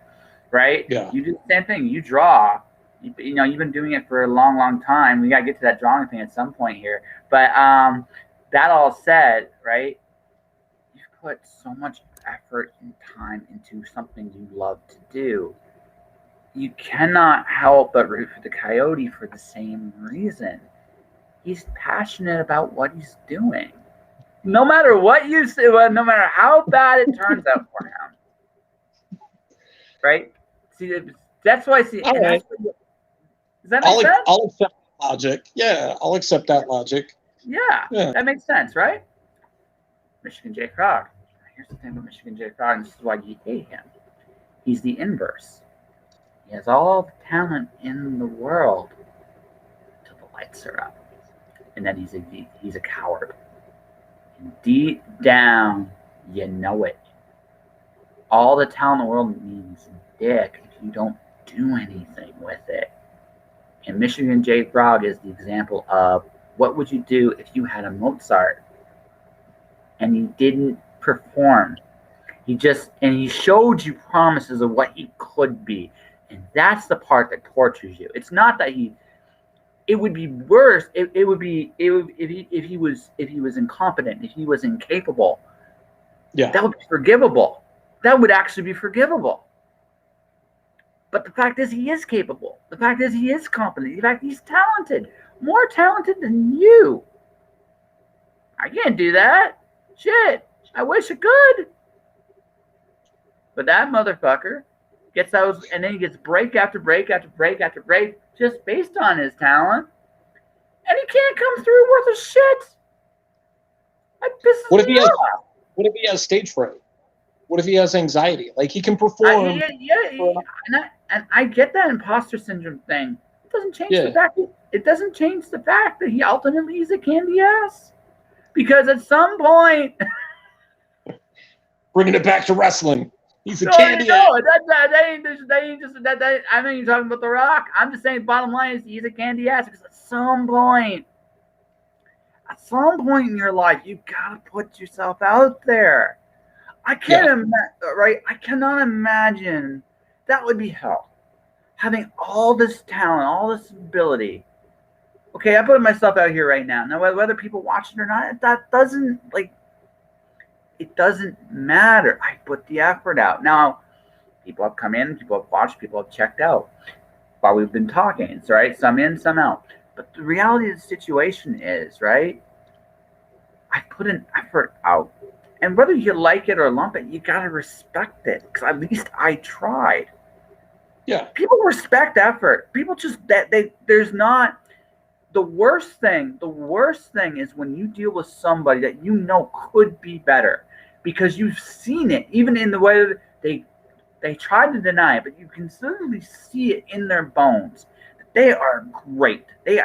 right? Yeah. You do the same thing. You draw. You know, you've been doing it for a long, long time. We got to get to that drawing thing at some point here. But that all said, right, you've put so much effort and time into something you love to do. You cannot help but root for the coyote for the same reason. He's passionate about what he's doing. No matter what you say, no matter how bad it turns out for him. Right? See, that's why I see. All right. Does that make sense? I'll accept that logic. Yeah, I'll accept that logic. Yeah, that makes sense, right? Michigan J. Frog. Here's the thing with Michigan J. Frog, and this is why you hate him. He's the inverse. He has all the talent in the world till the lights are up. And then he's a coward. And deep down, you know it. All the talent in the world means dick if you don't do anything with it. And Michigan J. Frog is the example of What would you do if you had a Mozart and he didn't perform? He showed you promises of what he could be. And that's the part that tortures you. It's not that it would be worse. If he was incompetent, if he was incapable, that would be forgivable. That would actually be forgivable. But the fact is, he is capable. The fact is, he is competent. In fact, he's talented, more talented than you. I can't do that. Shit, I wish I could. But that motherfucker gets those, and then he gets break after break after break after break, just based on his talent, and he can't come through worth a shit. That pisses me off. What if he has stage fright? What if he has anxiety? Like, he can perform. And I get that imposter syndrome thing. It doesn't change the fact. It doesn't change the fact that he ultimately is a candy ass. Because at some point, bringing it back to wrestling, he's a candy ass. I know you're talking about The Rock. I'm just saying, bottom line is he's a candy ass. Because at some point in your life, you gotta put yourself out there. I can't I cannot imagine that would be hell. Having all this talent, all this ability. Okay, I put myself out here right now. Now, whether people watch it or not, that doesn't it doesn't matter. I put the effort out. Now, people have come in, people have watched, people have checked out while we've been talking. Right? Some in, some out. But the reality of the situation is, right? I put an effort out. And whether you like it or lump it, you gotta respect it. Because at least I tried. Yeah. People respect effort. People just there's not the worst thing is when you deal with somebody that you know could be better. Because you've seen it, even in the way that they try to deny it, but you can certainly see it in their bones. They are great. They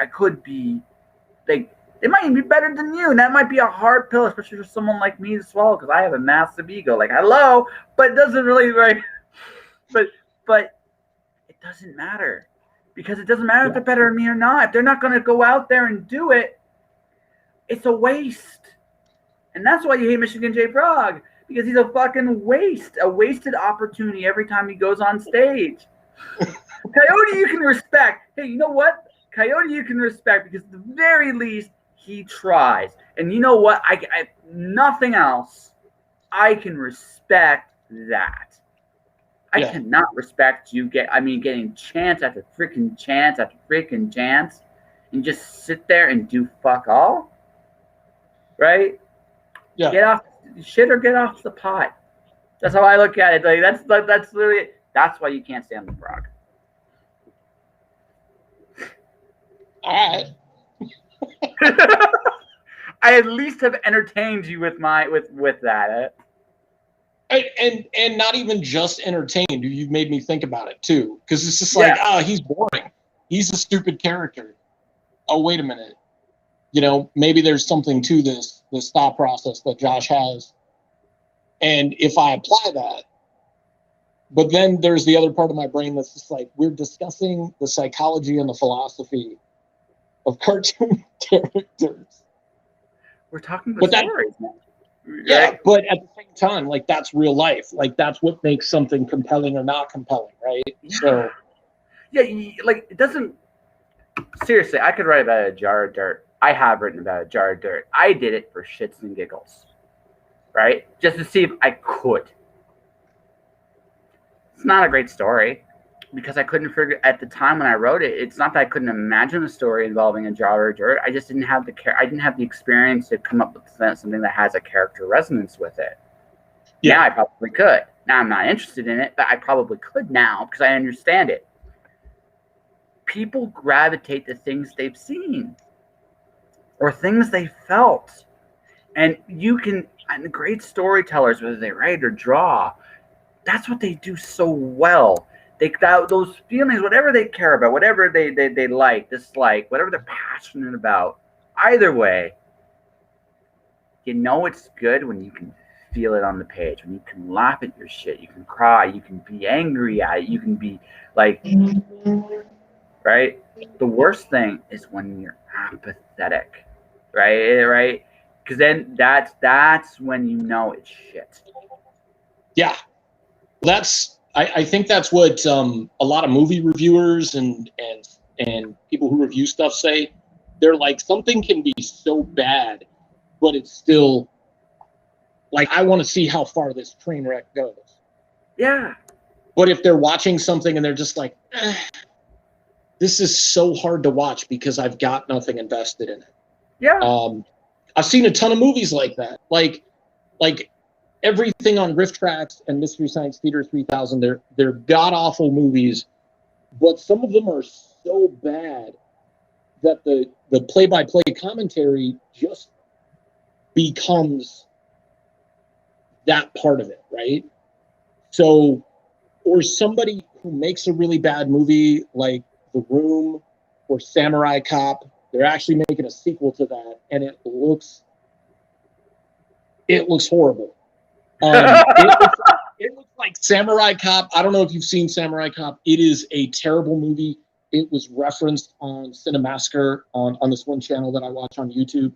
might even be better than you, and that might be a hard pill, especially for someone like me to swallow, because I have a massive ego. Like, hello, but it doesn't really, but it doesn't matter, because it doesn't matter if they're better than me or not. If they're not going to go out there and do it, it's a waste. And that's why you hate Michigan J. Frog, because he's a fucking waste, a wasted opportunity every time he goes on stage. Coyote, you can respect. Hey, you know what? Coyote, you can respect, because at the very least, he tries. And you know what? I nothing else. I can respect that. I cannot respect you getting chance after freaking chance after freaking chance and just sit there and do fuck all. Right? Yeah. Get off shit or get off the pot. That's how I look at it. Like, that's literally it. That's why you can't stand the Frog. All right. I at least have entertained you with that. And not even just entertained. You've made me think about it too, because it's just like, he's boring. He's a stupid character. Oh, wait a minute. You know, maybe there's something to this thought process that Josh has, and if I apply that. But then there's the other part of my brain that's just like, we're discussing the psychology and the philosophy of cartoon characters. We're talking about stories, man. Yeah, but at the same time, like, that's real life. Like, that's what makes something compelling or not compelling, right? Yeah. So, like, it doesn't. Seriously, I could write about a jar of dirt. I have written about a jar of dirt. I did it for shits and giggles, right? Just to see if I could. It's not a great story, because I couldn't figure at the time when I wrote it. It's not that I couldn't imagine a story involving a jar of dirt. I just didn't have the experience to come up with something that has a character resonance with it. Yeah, now I probably could. Now I'm not interested in it, but I probably could now because I understand it. People gravitate to things they've seen or things they felt, and the great storytellers, whether they write or draw, that's what they do so well. Those feelings, whatever they care about, whatever they like, dislike, whatever they're passionate about, either way, you know it's good when you can feel it on the page, when you can laugh at your shit, you can cry, you can be angry at it, you can be like, right? The worst thing is when you're apathetic, right? Because then that's when you know it's shit. Yeah, I think that's what a lot of movie reviewers and people who review stuff say. They're like, something can be so bad, but it's still like, I want to see how far this train wreck goes. Yeah. But if they're watching something and they're just like, this is so hard to watch because I've got nothing invested in it. Yeah. I've seen a ton of movies like that. Like everything on Riff Tracks and Mystery Science Theater 3000, they're god-awful movies, but some of them are so bad that the play-by-play commentary just becomes that part of it, right? So, or somebody who makes a really bad movie like The Room or Samurai Cop, they're actually making a sequel to that, and it looks horrible. It looks like Samurai Cop. I don't know if you've seen Samurai Cop. It is a terrible movie. It was referenced on Cinemassacre on this one channel that I watch on YouTube.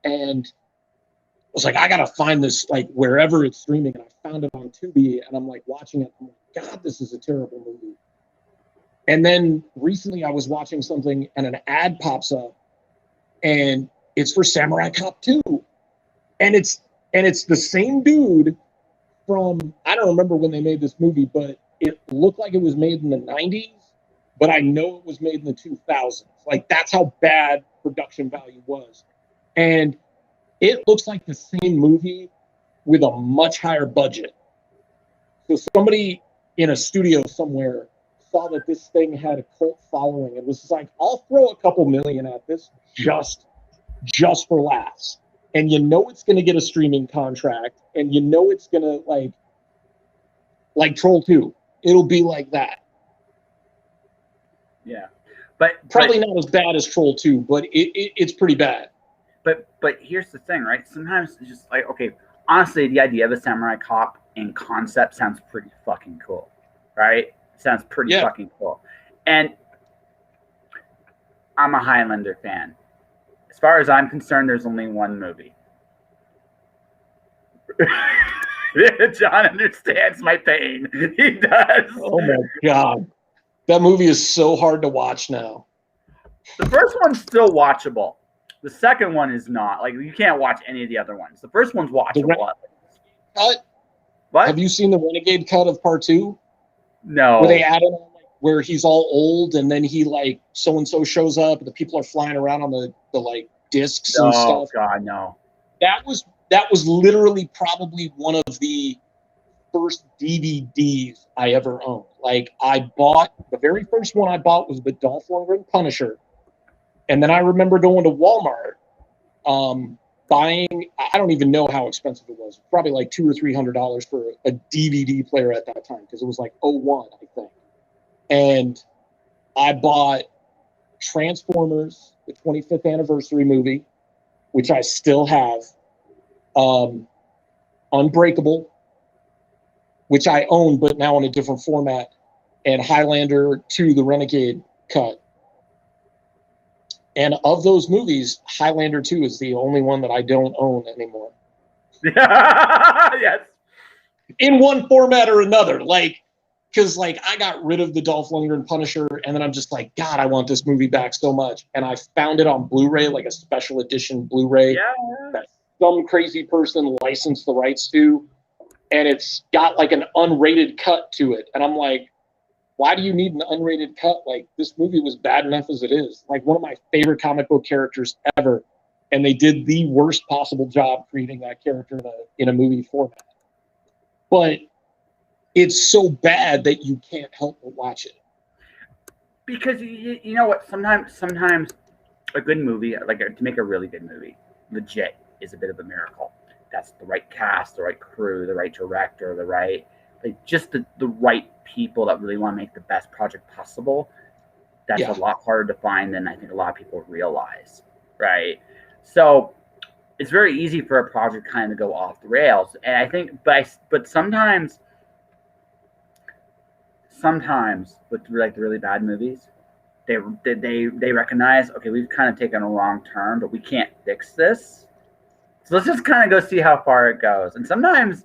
And I was like, I got to find this like wherever it's streaming. And I found it on Tubi, and I'm like watching it. I'm like, God, this is a terrible movie. And then recently I was watching something and an ad pops up, and it's for Samurai Cop 2. And it's the same dude from, I don't remember when they made this movie, but it looked like it was made in the 90s, but I know it was made in the 2000s. Like, that's how bad production value was. And it looks like the same movie with a much higher budget. So somebody in a studio somewhere saw that this thing had a cult following. It was just like, I'll throw a couple million at this just for laughs. And you know it's going to get a streaming contract, and you know it's going to, like Troll 2. It'll be like that. Yeah. Probably not as bad as Troll 2, but it's pretty bad. But here's the thing, right? Sometimes it's just like, okay, honestly, the idea of a Samurai Cop in concept sounds pretty fucking cool, right? It sounds pretty fucking cool. And I'm a Highlander fan. As far as I'm concerned, there's only one movie. John understands my pain. He does. Oh my God. That movie is so hard to watch now. The first one's still watchable. The second one is not. Like, you can't watch any of the other ones. The first one's watchable. Cut? What? Have you seen the Renegade cut of part 2? No. Where they added on, where he's all old, and then he like so-and-so shows up, and the people are flying around on the like discs and stuff. Oh God, no. That was literally probably one of the first DVDs I ever owned. Like, I bought, the very first one I bought was the Dolph Lundgren Punisher. And then I remember going to Walmart, buying, I don't even know how expensive it was, probably like $200 or $300 for a DVD player at that time, because it was like 01, I think. And I bought Transformers, the 25th anniversary movie, which I still have, Unbreakable, which I own, but now in a different format, and Highlander 2, the Renegade cut. And of those movies, Highlander 2 is the only one that I don't own anymore. Yes. In one format or another. Like, because like I got rid of the Dolph Lundgren Punisher, and then I'm just like, God, I want this movie back so much. And I found it on Blu-ray, like a special edition Blu-ray that some crazy person licensed the rights to. And it's got like an unrated cut to it. And I'm like, why do you need an unrated cut? Like, this movie was bad enough as it is. Like, one of my favorite comic book characters ever. And they did the worst possible job creating that character in a movie format. But it's so bad that you can't help but watch it. Because you know what? Sometimes a good movie, like to make a really good movie, legit, is a bit of a miracle. That's the right cast, the right crew, the right director, the right, like, just the right people that really want to make the best project possible. That's a lot harder to find than I think a lot of people realize, right? So it's very easy for a project kind of go off the rails. And I think, but sometimes with like the really bad movies, they recognize, okay, we've kind of taken a wrong turn, but we can't fix this. So let's just kind of go see how far it goes. And sometimes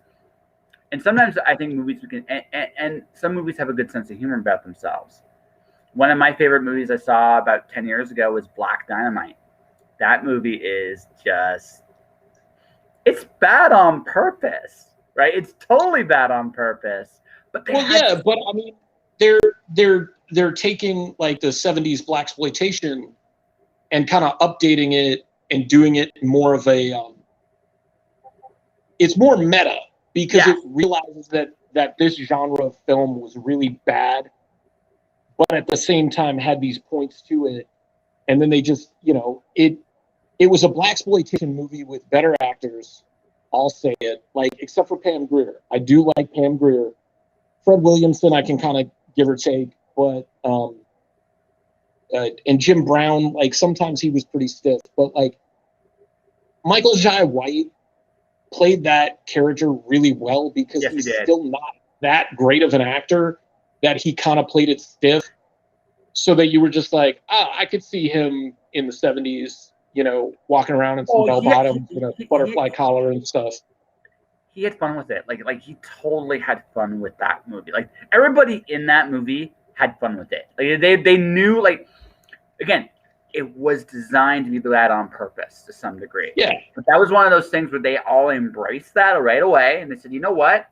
I think movies we can, and some movies have a good sense of humor about themselves. One of my favorite movies I saw about 10 years ago was Black Dynamite. That movie is just, it's bad on purpose, right? It's totally bad on purpose. But but I mean, they're taking like the 70s blaxploitation and kind of updating it and doing it more of a it's more meta because it realizes that this genre of film was really bad, but at the same time had these points to it. And then they just, it was a blaxploitation movie with better actors. I'll say it, like, except for Pam Grier. I do like Pam Grier. Fred Williamson, I can kind of give or take, but and Jim Brown, like, sometimes he was pretty stiff, but like Michael Jai White played that character really well because he's still not that great of an actor, that he kind of played it stiff, so that you were just like, I could see him in the 70s, walking around in some bell bottoms and a butterfly collar and stuff. He had fun with it. Like he totally had fun with that movie. Like, everybody in that movie had fun with it. Like, they knew, like, again, it was designed to be bad on purpose to some degree. Yeah. But that was one of those things where they all embraced that right away, and they said, you know what?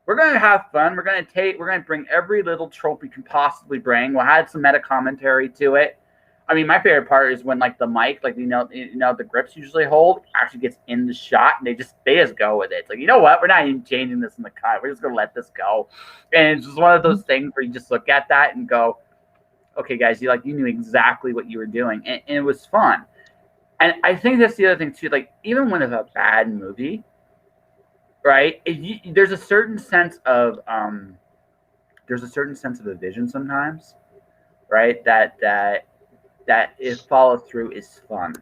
We're going to have fun. We're going to bring every little trope we can possibly bring. We'll add some meta commentary to it. I mean, my favorite part is when, like, the mic, like, the grips usually hold, actually gets in the shot, and they just go with it. It's like, you know what? We're not even changing this in the cut. We're just going to let this go. And it's just one of those things where you just look at that and go, okay, guys, you knew exactly what you were doing, and it was fun. And I think that's the other thing too. Like, even when it's a bad movie, right? There's a certain sense of a vision sometimes, right? That if followed through is fun.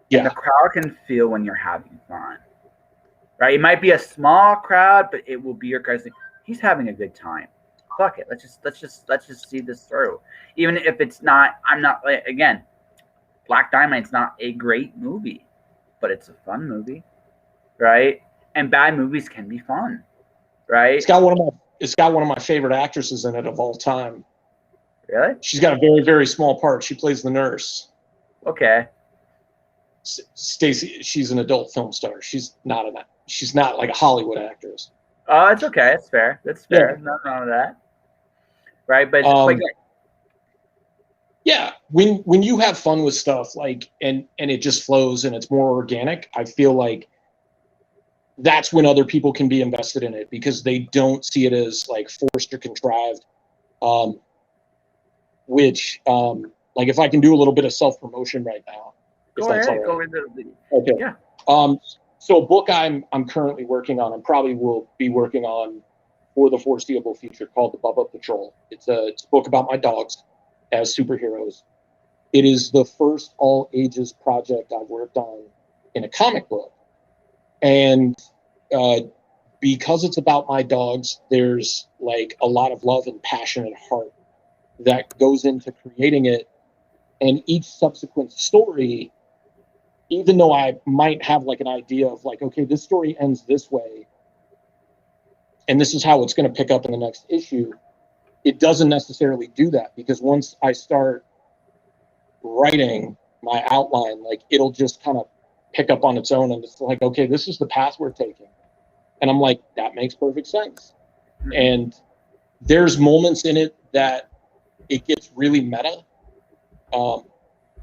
Yeah. And the crowd can feel when you're having fun, right? It might be a small crowd, but it will be your guys. He's having a good time. Fuck it. Let's just see this through. Even if it's not, again, Black Dynamite's not a great movie, but it's a fun movie, right? And bad movies can be fun, right? It's got one of my favorite actresses in it of all time. Really? She's got a very, very small part. She plays the nurse. Okay. Stacey, she's an adult film star. She's not like a Hollywood actress. Oh, it's okay. It's fair. That's fair. Yeah. Nothing wrong with that. Right, but yeah, when you have fun with stuff, like, and it just flows and it's more organic, I feel like that's when other people can be invested in it because they don't see it as like forced or contrived. Which like, if I can do a little bit of self-promotion right now. Go ahead. Go into the video. Okay. Yeah. So a book I'm currently working on and probably will be working on for the foreseeable future called The Bubba Patrol. It's a book about my dogs as superheroes. It is the first all ages project I've worked on in a comic book. And because it's about my dogs, there's like a lot of love and passion and heart that goes into creating it. And each subsequent story, even though I might have like an idea of like, okay, this story ends this way, and this is how it's going to pick up in the next issue, it doesn't necessarily do that, because once I start writing my outline, like, it'll just kind of pick up on its own, and it's like, okay, this is the path we're taking. And I'm like, that makes perfect sense. Mm-hmm. And there's moments in it that it gets really meta,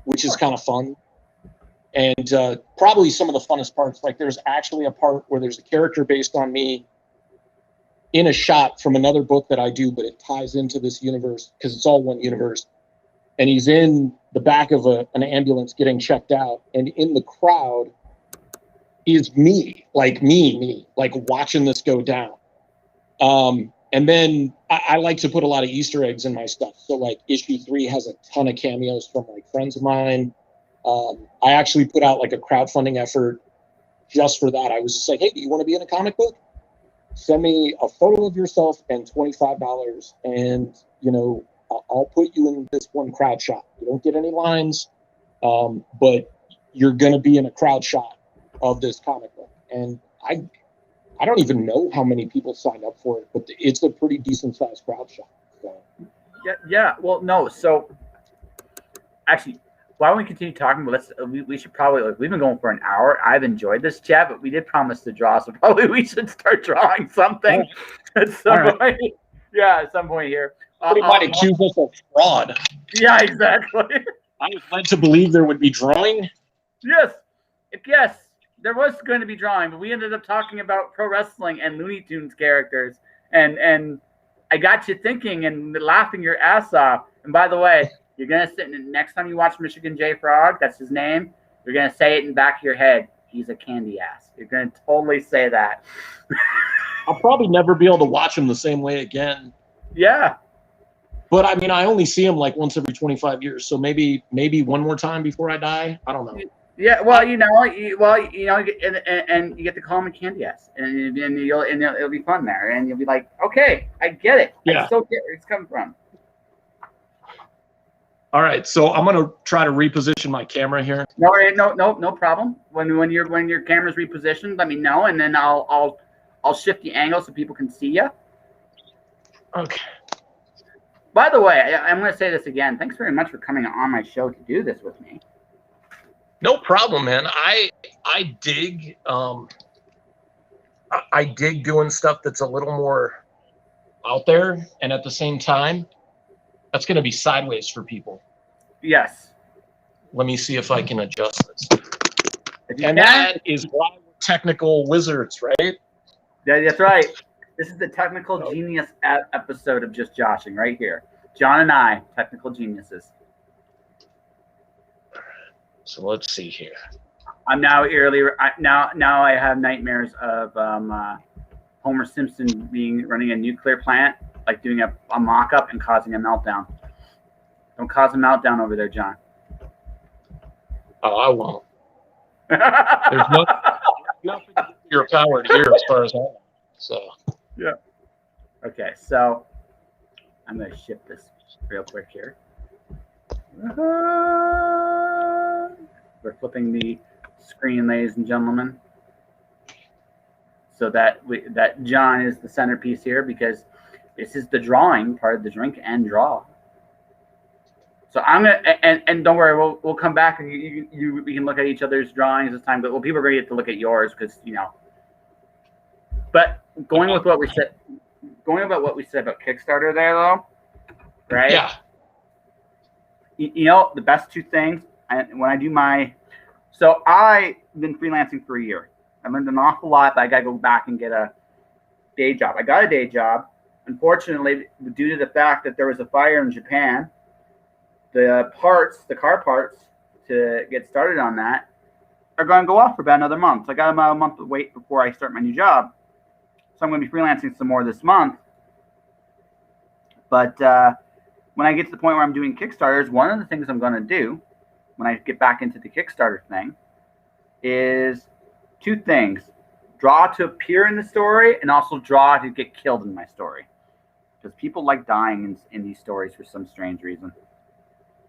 which is kind of fun. And probably some of the funnest parts, like, there's actually a part where there's a character based on me in a shot from another book that I do, but it ties into this universe because it's all one universe. And he's in the back of an ambulance getting checked out. And in the crowd is me, like watching this go down. And then I like to put a lot of Easter eggs in my stuff. So like issue 3 has a ton of cameos from like friends of mine. I actually put out like a crowdfunding effort just for that. I was just like, hey, do you want to be in a comic book? Send me a photo of yourself and $25. And, I'll put you in this one crowd shot. You don't get any lines, but you're going to be in a crowd shot of this comic book. And I don't even know how many people signed up for it, but it's a pretty decent sized crowd shot. So. Yeah. Well, no. So actually, why don't we continue talking? But we should probably, like, we've been going for an hour. I've enjoyed this chat, but we did promise to draw, so probably we should start drawing something at some point. Yeah, at some point here. Somebody might accuse us of fraud. Yeah, exactly. I was led to believe there would be drawing. Yes, there was going to be drawing, but we ended up talking about pro wrestling and Looney Tunes characters, and I got you thinking and laughing your ass off. And by the way, you're going to sit next time you watch Michigan J. Frog, that's his name, you're going to say it in the back of your head. He's a candy ass. You're going to totally say that. I'll probably never be able to watch him the same way again. Yeah. But I mean, I only see him like once every 25 years. So maybe one more time before I die. I don't know. Yeah. Well, and you get to call him a candy ass, and it'll be fun there, and you'll be like, okay, I get it. Yeah. I still get where it's coming from. All right, so I'm gonna try to reposition my camera here. No problem. When your camera's repositioned, let me know, and then I'll shift the angle so people can see you. Okay. By the way, I'm going to say this again. Thanks very much for coming on my show to do this with me. No problem, man. I dig I dig doing stuff that's a little more out there, and at the same time, that's going to be sideways for people. Yes. Let me see if I can adjust this. And that is why we're technical wizards, right? Yeah, that's right. This is the technical genius episode of Just Joshing right here. John and I, technical geniuses. So let's see here. I'm now now I have nightmares of Homer Simpson running a nuclear plant, like doing a mock-up and causing a meltdown. Don't cause a meltdown over there, John. Oh, I won't. There's nothing you're powered here as far as I know. So. Yeah. Okay, so I'm going to shift this real quick here. We're flipping the screen, ladies and gentlemen, so that John is the centerpiece here, because this is the drawing part of the drink and draw. So I'm gonna and don't worry, we'll come back and we can look at each other's drawings this time. But people are going to get to look at yours because But going with what we said about Kickstarter there, though, right? Yeah. The best two things when I do so I've been freelancing for a year. I learned an awful lot, but I got to go back and get a day job. I got a day job. Unfortunately, due to the fact that there was a fire in Japan, the car parts to get started on that are going to go off for about another month. So I got about a month to wait before I start my new job. So I'm going to be freelancing some more this month. But when I get to the point where I'm doing Kickstarters, one of the things I'm going to do when I get back into the Kickstarter thing is two things. Draw to appear in the story, and also draw to get killed in my story. Because people like dying in these stories for some strange reason.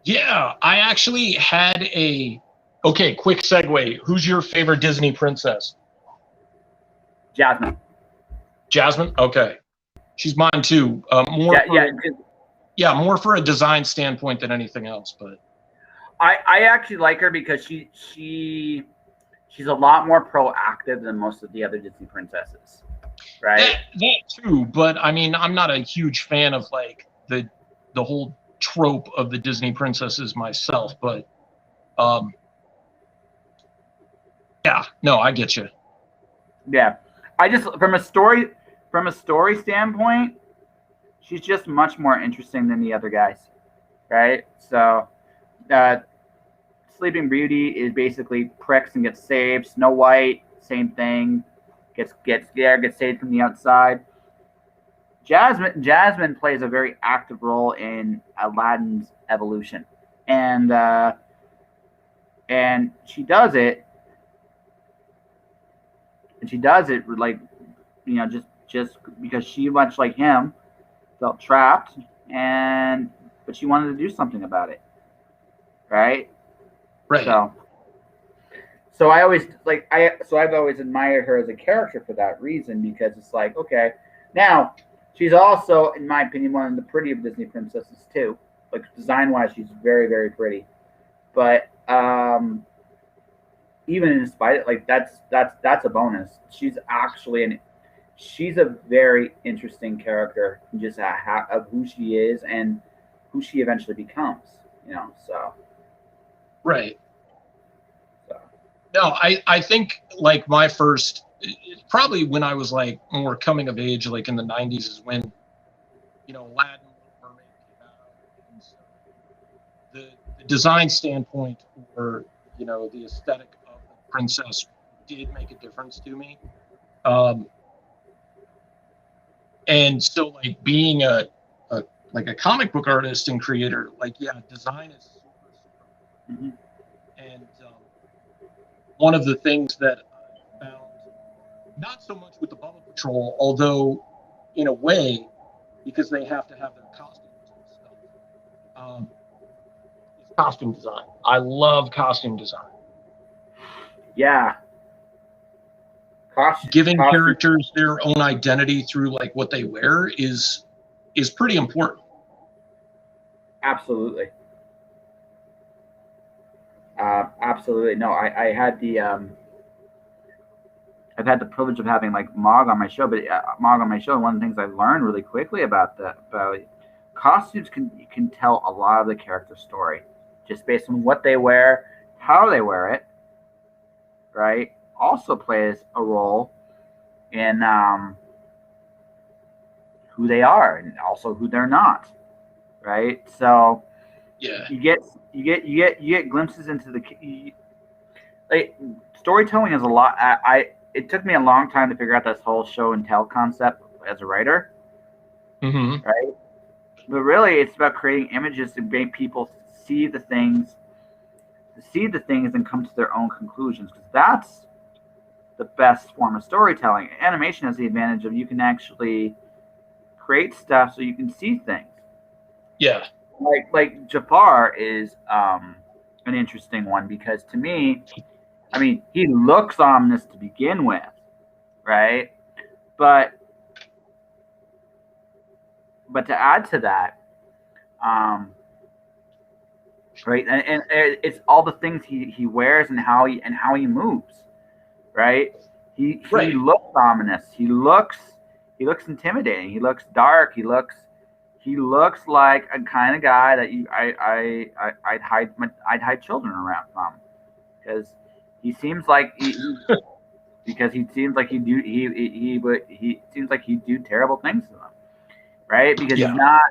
Yeah, I actually had okay, quick segue. Who's your favorite Disney princess? Jasmine. Jasmine? Okay. She's mine too. More for a design standpoint than anything else, but I actually like her because she's a lot more proactive than most of the other Disney princesses. Right? That too, but I mean, I'm not a huge fan of like the whole trope of the Disney princesses myself, but I get you. Yeah. I just from a story standpoint, she's just much more interesting than the other guys. Right? So Sleeping Beauty is basically pricks and gets saved. Snow White, same thing. Gets saved from the outside. Jasmine plays a very active role in Aladdin's evolution, and she does it. And she does it like, just because she, much like him, felt trapped and but she wanted to do something about it, right? Right. So I always I've always admired her as a character for that reason, because it's like, okay, now she's also, in my opinion, one of the prettier Disney princesses too. Like design wise, she's very, very pretty. But even in spite of, like, that's a bonus. She's a very interesting character, just of who she is and who she eventually becomes. So Right. so. No, I think like my first, probably when I was like more coming of age, like in the 90s, is when, Aladdin, Little Mermaid came out. And so the design standpoint, or, the aesthetic of the princess did make a difference to me. And so like being a comic book artist and creator, like, yeah, design is super, super important. Mm-hmm. And one of the things that I found, not so much with the Bubble Patrol, although in a way, because they have to have their costumes and stuff, is costume design. I love costume design. Yeah. Giving characters their own identity through like what they wear is pretty important. Absolutely. Absolutely. No, I've had the privilege of having like Mog on my show, but Mog on my show. And one of the things I learned really quickly about costumes can tell a lot of the character story just based on what they wear, how they wear it, right? Also plays a role in who they are and also who they're not, right? So yeah, you get glimpses into like storytelling is a lot. It took me a long time to figure out this whole show and tell concept as a writer, right? But really, it's about creating images to make people see the things and come to their own conclusions, because that's the best form of storytelling. Animation has the advantage of you can actually create stuff so you can see things. Yeah. Like Jafar is an interesting one, because to me, I mean, he looks ominous to begin with, right? But to add to that, right, and it's all the things he wears and how he moves, right? He looks ominous. He looks intimidating. He looks dark. He looks like a kind of guy that I'd hide children around from, because he seems like he seems like he'd do terrible things to them, right? Because he's not.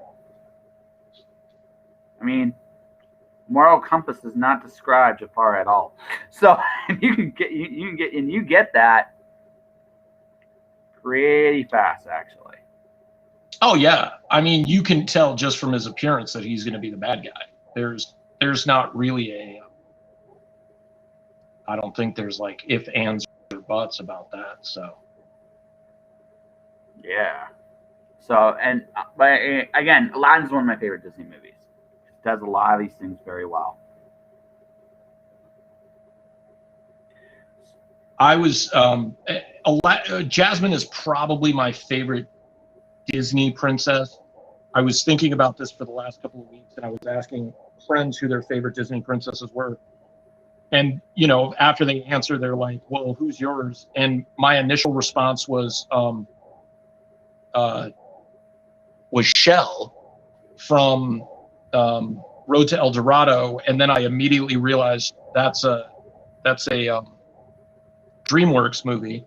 I mean, moral compass does not describe Jafar at all. So you get that pretty fast, actually. Oh yeah, I mean, you can tell just from his appearance that he's going to be the bad guy. There's not really I don't think there's like if, ands, or buts about that. So yeah. So but again, Aladdin's one of my favorite Disney movies. It does a lot of these things very well. I was Jasmine is probably my favorite Disney princess. I was thinking about this for the last couple of weeks, and I was asking friends who their favorite Disney princesses were. And, after they answer, they're like, well, who's yours? And my initial response was Shell from Road to El Dorado. And then I immediately realized that's a DreamWorks movie.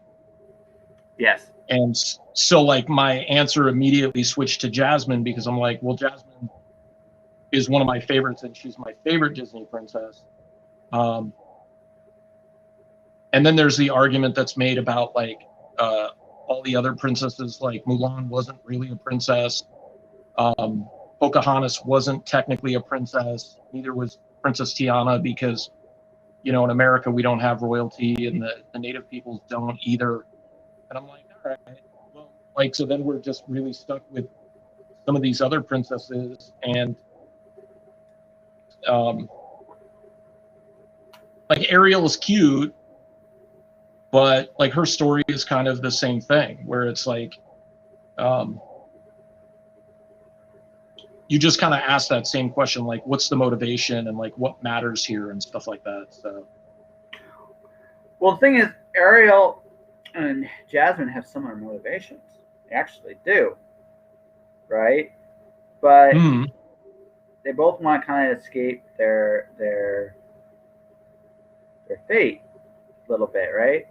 Yes. And so like my answer immediately switched to Jasmine, because I'm like, well, Jasmine is one of my favorites and she's my favorite Disney princess. And then there's the argument that's made about like all the other princesses, like Mulan wasn't really a princess. Pocahontas wasn't technically a princess. Neither was Princess Tiana, because, in America we don't have royalty and the native peoples don't either. And I'm like, all right, well, like, so then we're just really stuck with some of these other princesses. And like Ariel is cute, but like her story is kind of the same thing, where it's like, you just kind of ask that same question, like, what's the motivation and like what matters here and stuff like that. So, well, the thing is, Ariel and Jasmine have similar motivations. They actually do, right? But they both want to kind of escape their fate a little bit, right?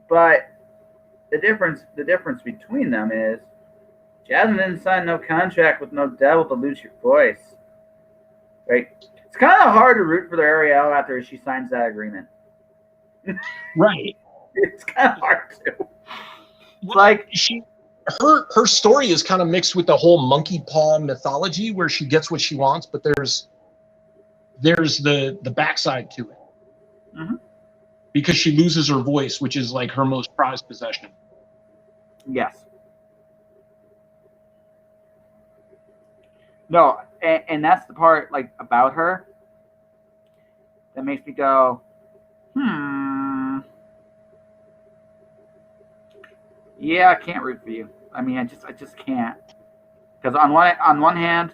But the difference between them is Jasmine didn't sign no contract with no devil to lose your voice, right? It's kind of hard to root for the Ariel after she signs that agreement. Right. It's kind of hard to. Well, like her story is kind of mixed with the whole monkey paw mythology, where she gets what she wants, but there's the backside to it. Mm-hmm. Because she loses her voice, which is like her most prized possession. Yes. No, and that's the part like about her that makes me go, yeah, I can't root for you. I mean, I just can't. Because on one hand,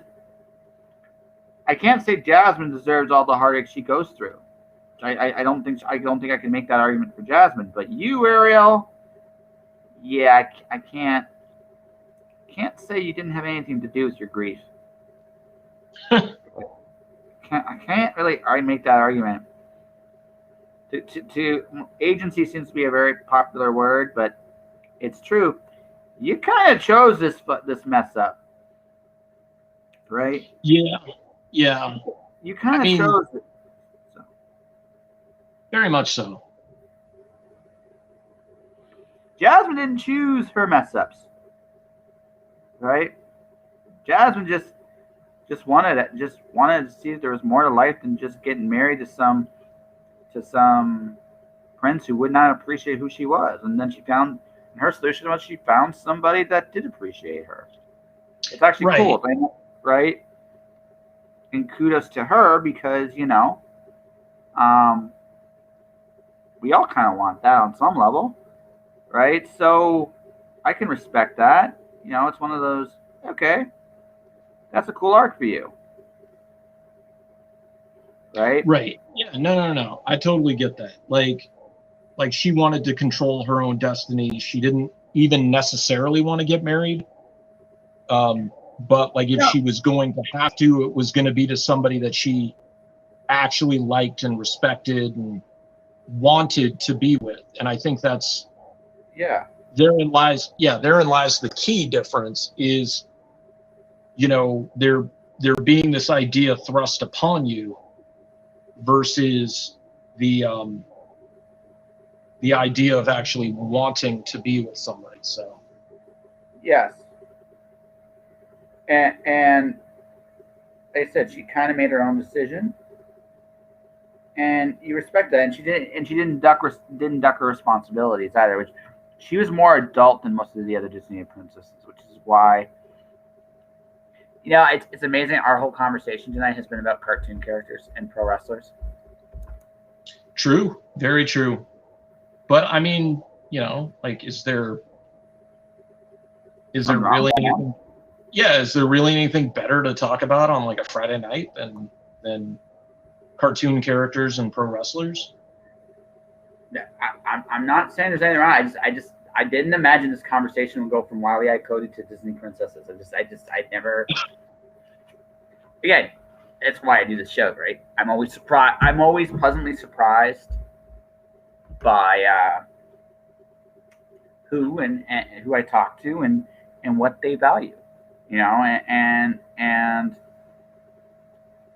I can't say Jasmine deserves all the heartache she goes through. I don't think I can make that argument for Jasmine. But you, Ariel, yeah, I can't say you didn't have anything to do with your grief. I can't really make that argument. To agency seems to be a very popular word, but it's true. You kind of chose this mess up, right? Yeah. You kind of chose it. So. Very much so. Jasmine didn't choose her mess ups, right? Jasmine just wanted it. Just wanted to see if there was more to life than just getting married to some prince who would not appreciate who she was. And then she found, and her solution was she found somebody that did appreciate her. It's actually cool, right? And kudos to her because, we all kind of want that on some level, right? So I can respect that. It's one of those, okay, that's a cool arc for you. Right? Right. Yeah, no. I totally get that. Like she wanted to control her own destiny. She didn't even necessarily want to get married. But like if she was going to have to, it was going to be to somebody that she actually liked and respected and wanted to be with. And I think that's therein lies the key difference is, there being this idea thrust upon you versus the idea of actually wanting to be with somebody. So yes, and like I said, she kind of made her own decision, and you respect that. And she didn't duck her responsibilities either. Which she was more adult than most of the other Disney princesses, which is why. It's amazing. Our whole conversation tonight has been about cartoon characters and pro wrestlers. True. Very true. But I mean, like, is there really anything? Yeah, is there really anything better to talk about on like a Friday night than cartoon characters and pro wrestlers? Yeah, I'm not saying there's anything wrong. I didn't imagine this conversation would go from Wile E, Coyote to Disney princesses. I never. Again, that's why I do this show, right? I'm always surprised. I'm always pleasantly surprised by who and who I talk to and what they value, and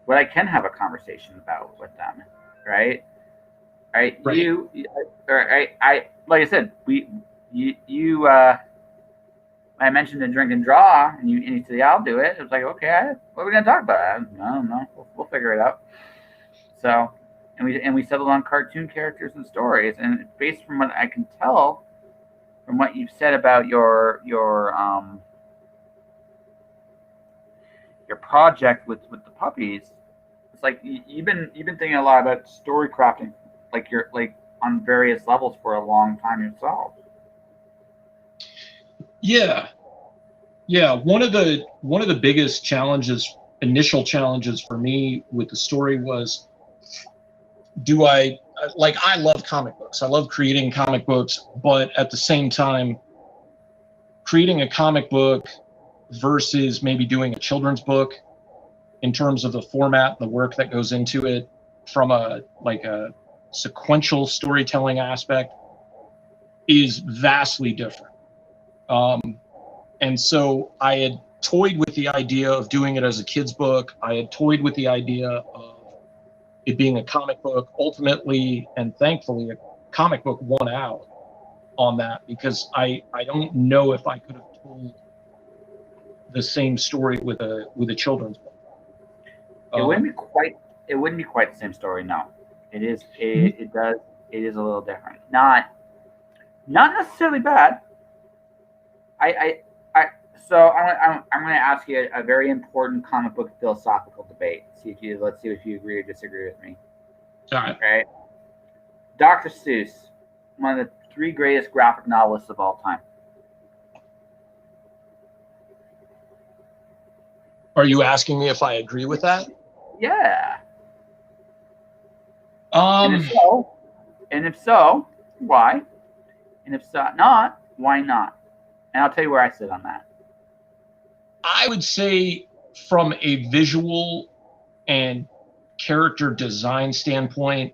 what I can have a conversation about with them, right? Right. I like I said, I mentioned the drink and draw, and you said, yeah, I'll do it. It was like, okay, what are we gonna talk about? I don't know. We'll figure it out. So, and we settled on cartoon characters and stories, and based from what I can tell, from what you've said about your project with the puppies, it's like you've been thinking a lot about story crafting, like you're like on various levels for a long time yourself. Yeah. One of the biggest challenges, initial challenges for me with the story was, I love comic books. I love creating comic books, but at the same time, creating a comic book versus maybe doing a children's book in terms of the format and the work that goes into it from a sequential storytelling aspect is vastly different. And so I had toyed with the idea of doing it as a kid's book. I had toyed with the idea of it being a comic book. Ultimately, and thankfully, a comic book won out on that, because I don't know if I could have told the same story with a children's book. It wouldn't be quite the same story. No, it is. It does. It is a little different. Not necessarily bad. So I'm going to ask you a very important comic book philosophical debate. Let's see if you agree or disagree with me. All right. Okay. Dr. Seuss, one of the 3 greatest graphic novelists of all time. Are you asking me if I agree with that? Yeah. And if so, why? And if so, not, why not? And I'll tell you where I sit on that. I would say from a visual and character design standpoint,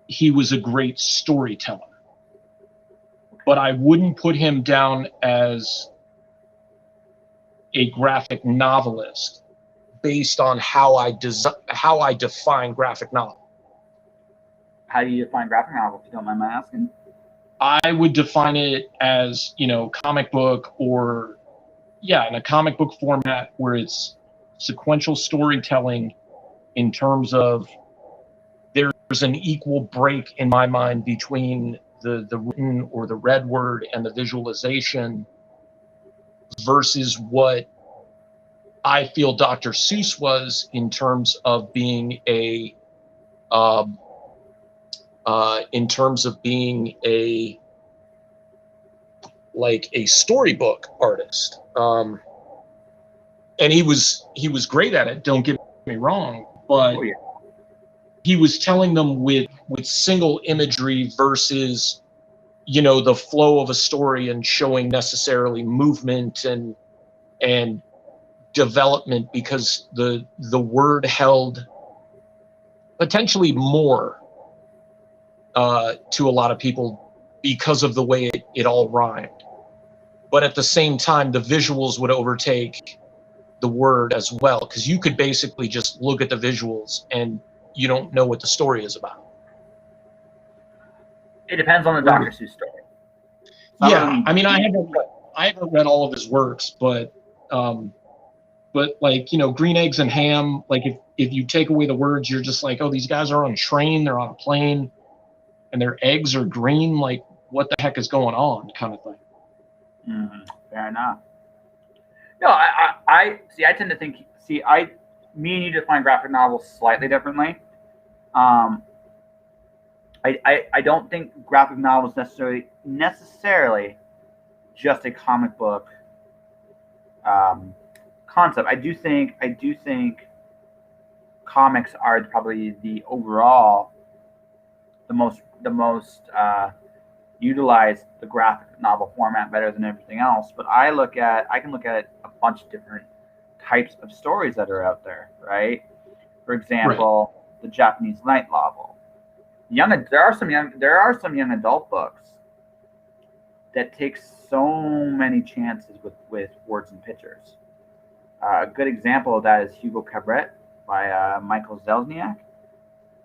he was a great storyteller. But I wouldn't put him down as a graphic novelist based on how I define graphic novel. How do you define graphic novel, if you don't mind my asking? I would define it as, comic book, or in a comic book format where it's sequential storytelling in terms of there's an equal break in my mind between the written or the read word and the visualization versus what I feel Dr. Seuss was in terms of being a storybook artist. And he was great at it, don't get me wrong, but he was telling them with single imagery versus the flow of a story and showing necessarily movement and development, because the word held potentially more to a lot of people because of the way it all rhymed. But at the same time, the visuals would overtake the word as well, because you could basically just look at the visuals and you don't know what the story is about. It depends on the Dr. Seuss story. I mean, I haven't read all of his works, but Green Eggs and Ham, like if you take away the words, you're just like, oh, these guys are on a train, they're on a plane, and their eggs are green. Like, what the heck is going on, kind of thing. Mm-hmm. Fair enough. No, I see. I tend to think. Me and you define graphic novels slightly differently. I don't think graphic novels necessarily just a comic book concept. I do think comics are probably the most utilize the graphic novel format better than everything else. But I can look at a bunch of different types of stories that are out there, right? For example, the Japanese light novel. There are some young adult books that take so many chances with words and pictures. A good example of that is Hugo Cabret by Michael Zelzniak.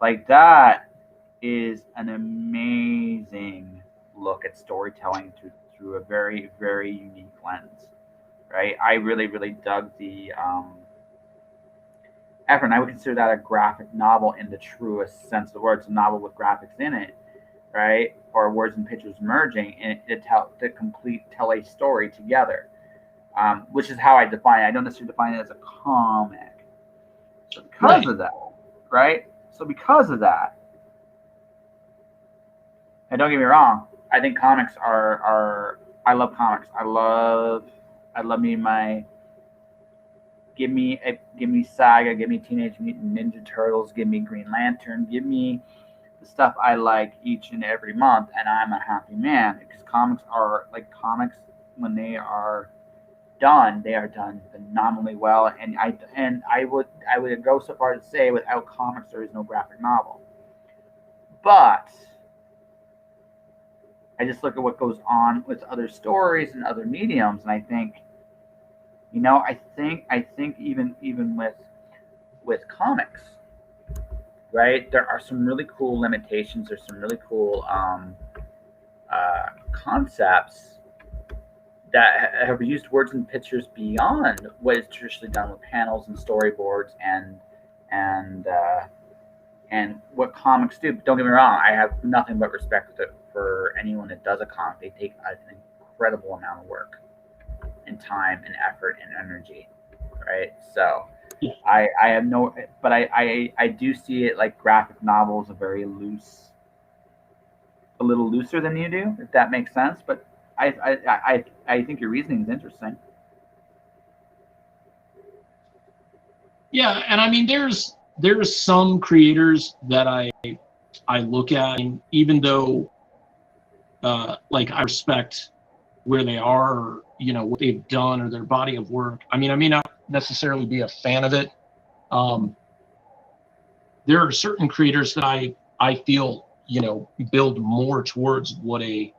Like, that is an amazing look at storytelling through a very, very unique lens, right? I really, really dug the effort, and I would consider that a graphic novel in the truest sense of the word. It's a novel with graphics in it, right? Or words and pictures merging to tell a story together, which is how I define it. I don't necessarily define it as a comic. So because of that, right? So because of that, and don't get me wrong, I think comics are I love comics. I love me my give me Saga, give me Teenage Mutant Ninja Turtles, give me Green Lantern, give me the stuff I like each and every month, and I'm a happy man. Because comics are like comics when they are done phenomenally well, and I would go so far to say without comics there is no graphic novel. But I just look at what goes on with other stories and other mediums, and I think, I think even with comics, right? There are some really cool limitations. There's some really cool concepts that have used words and pictures beyond what is traditionally done with panels and storyboards and what comics do. But don't get me wrong, I have nothing but respect for anyone that does a comic. They take an incredible amount of work and time and effort and energy, right? So I have no, but I do see it like graphic novels are very loose, a little looser than you do, if that makes sense. But I think your reasoning is interesting. Yeah, and I mean, there's some creators that I look at, and even though like I respect where they are, or, what they've done or their body of work. I mean, I may not necessarily be a fan of it. There are certain creators that I feel, build more towards what a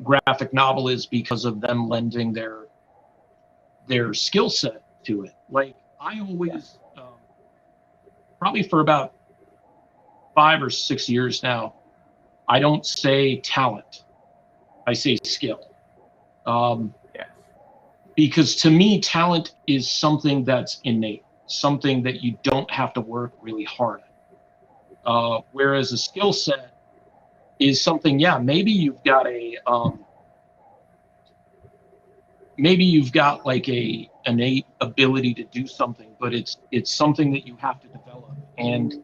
graphic novel is because of them lending their skill set to it. Like I always, probably for about 5 or 6 years now, I don't say talent, I say skill. Because to me, talent is something that's innate, something that you don't have to work really hard at. Whereas a skill set is something, maybe you've got like a innate ability to do something, but it's something that you have to develop. And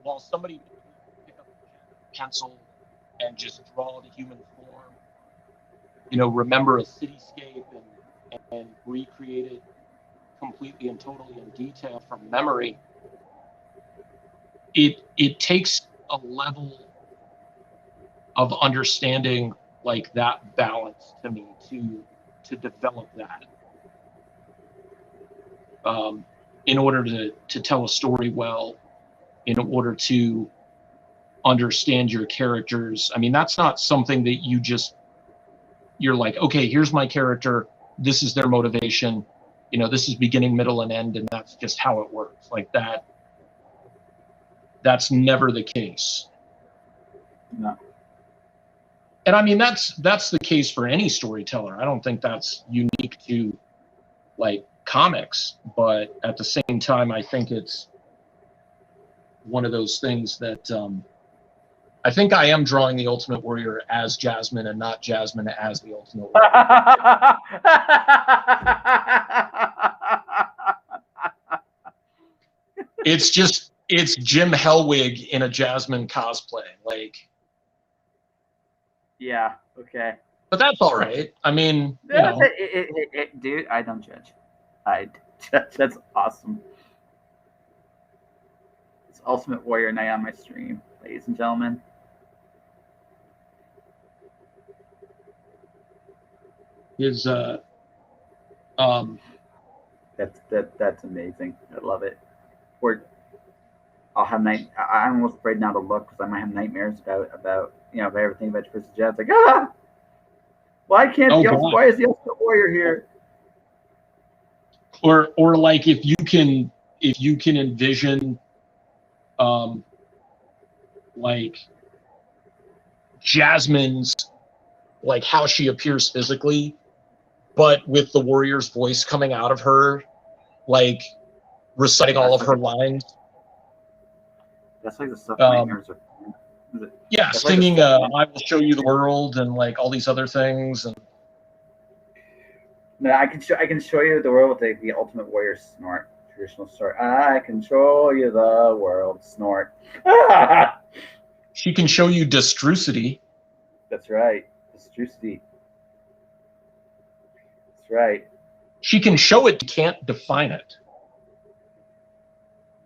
while somebody can pick up a pencil and just draw the human form, remember a cityscape and recreate it completely and totally in detail from memory, it takes a level of understanding like that balance to me to develop that in order to tell a story well, in order to understand your characters. I mean, that's not something that you're like, okay, here's my character, this is their motivation, this is beginning, middle, and end, and that's just how it works. Like that's never the case. No. And I mean, that's the case for any storyteller. I don't think that's unique to like comics, but at the same time, I think it's one of those things that I think I am drawing the Ultimate Warrior as Jasmine and not Jasmine as the Ultimate Warrior. It's Jim Hellwig in a Jasmine cosplay. Like, yeah, okay. But that's all right. I mean, dude, I don't judge. That's awesome. It's Ultimate Warrior night on my stream, ladies and gentlemen. Is that's amazing. I love it. I'll have I'm almost afraid now to look because I might have nightmares about if I ever think about Twisted Jazz, like why can't why is the Ultimate Warrior here? Or like if you can envision like Jasmine's, like how she appears physically, but with the warrior's voice coming out of her, like reciting all of her lines. That's like the stuff nightmares are. Yeah, that's singing like I Will Show You the World and like all these other things. And no, I can show you the world with the Ultimate Warrior snort. traditional story. I control you, the world. Snort. She can show you destrucity. That's right. Destrucity. That's right. She can show it, can't define it.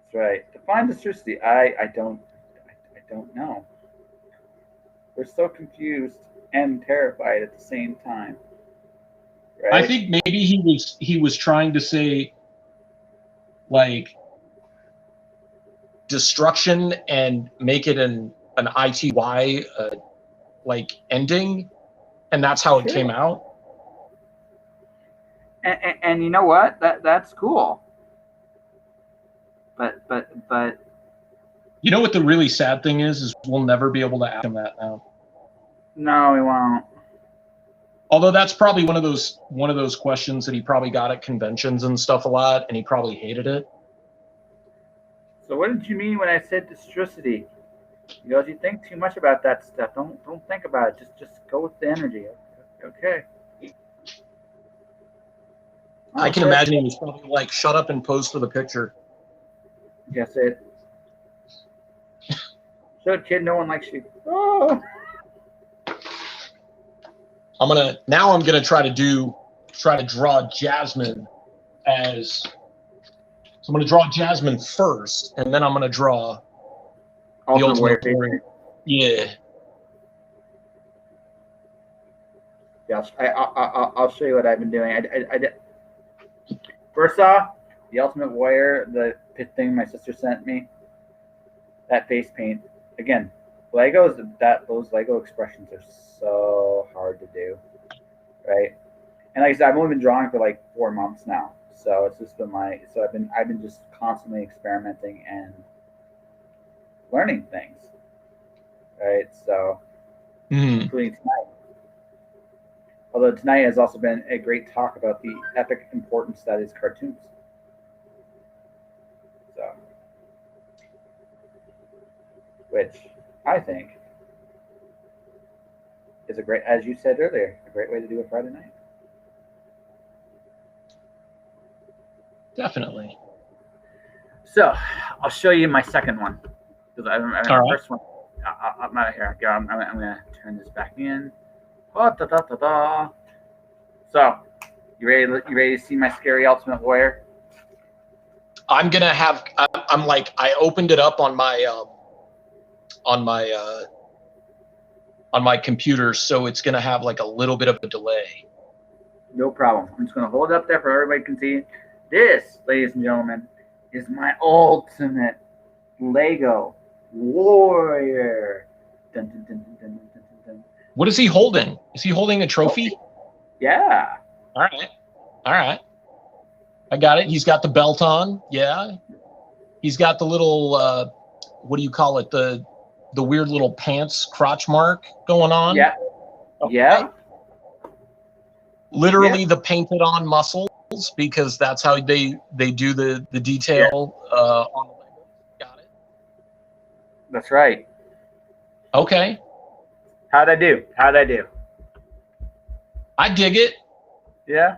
That's right. Define destrucity. I don't know. We're so confused and terrified at the same time. Right? I think maybe he was trying to say like destruction and make it an ity like ending, and that's how it came out. And you know what? That's cool. But you know what the really sad thing is we'll never be able to ask him that now. No, we won't. Although that's probably one of those questions that he probably got at conventions and stuff a lot, and he probably hated it. So what did you mean when I said destrucity? You know, if you think too much about that stuff, don't think about it. Just go with the energy. Okay. I can imagine he was probably like, "Shut up and pose for the picture." Guess it. So, kid, no one likes you. Oh. I'm gonna try to draw Jasmine as. So I'm gonna draw Jasmine first, and then I'm gonna draw the Ultimate Warrior. Yeah. Yeah, I'll show you what I've been doing. I did. First off, the Ultimate Warrior, the thing my sister sent me, that face paint. Again, those Lego expressions are so hard to do, right? And like I said, I've only been drawing for like 4 months now, so it's just been I've been just constantly experimenting and learning things, right? So, including tonight. Although tonight has also been a great talk about the epic importance that is cartoons. So, which I think is a great, as you said earlier, a great way to do a Friday night. Definitely. So, I'll show you my second one because the first one. I'm out of here. I'm gonna turn this back in. Oh, da, da, da, da. So, you ready to see my scary Ultimate Warrior? I'm gonna have. I'm like, I opened it up on my computer, so it's gonna have like a little bit of a delay. No problem. I'm just gonna hold it up there for everybody can see. This, ladies and gentlemen, is my ultimate Lego Warrior. Dun, dun, dun, dun, dun, dun, dun. What is he holding? Is he holding a trophy? Yeah. All right. I got it. He's got the belt on. Yeah. He's got the little, what do you call it? The weird little pants crotch mark going on. Yeah. Okay. Yeah. Literally the painted on muscles, because that's how they do the detail on the Lego. Got it. That's right. Okay. How'd I do? I dig it. Yeah.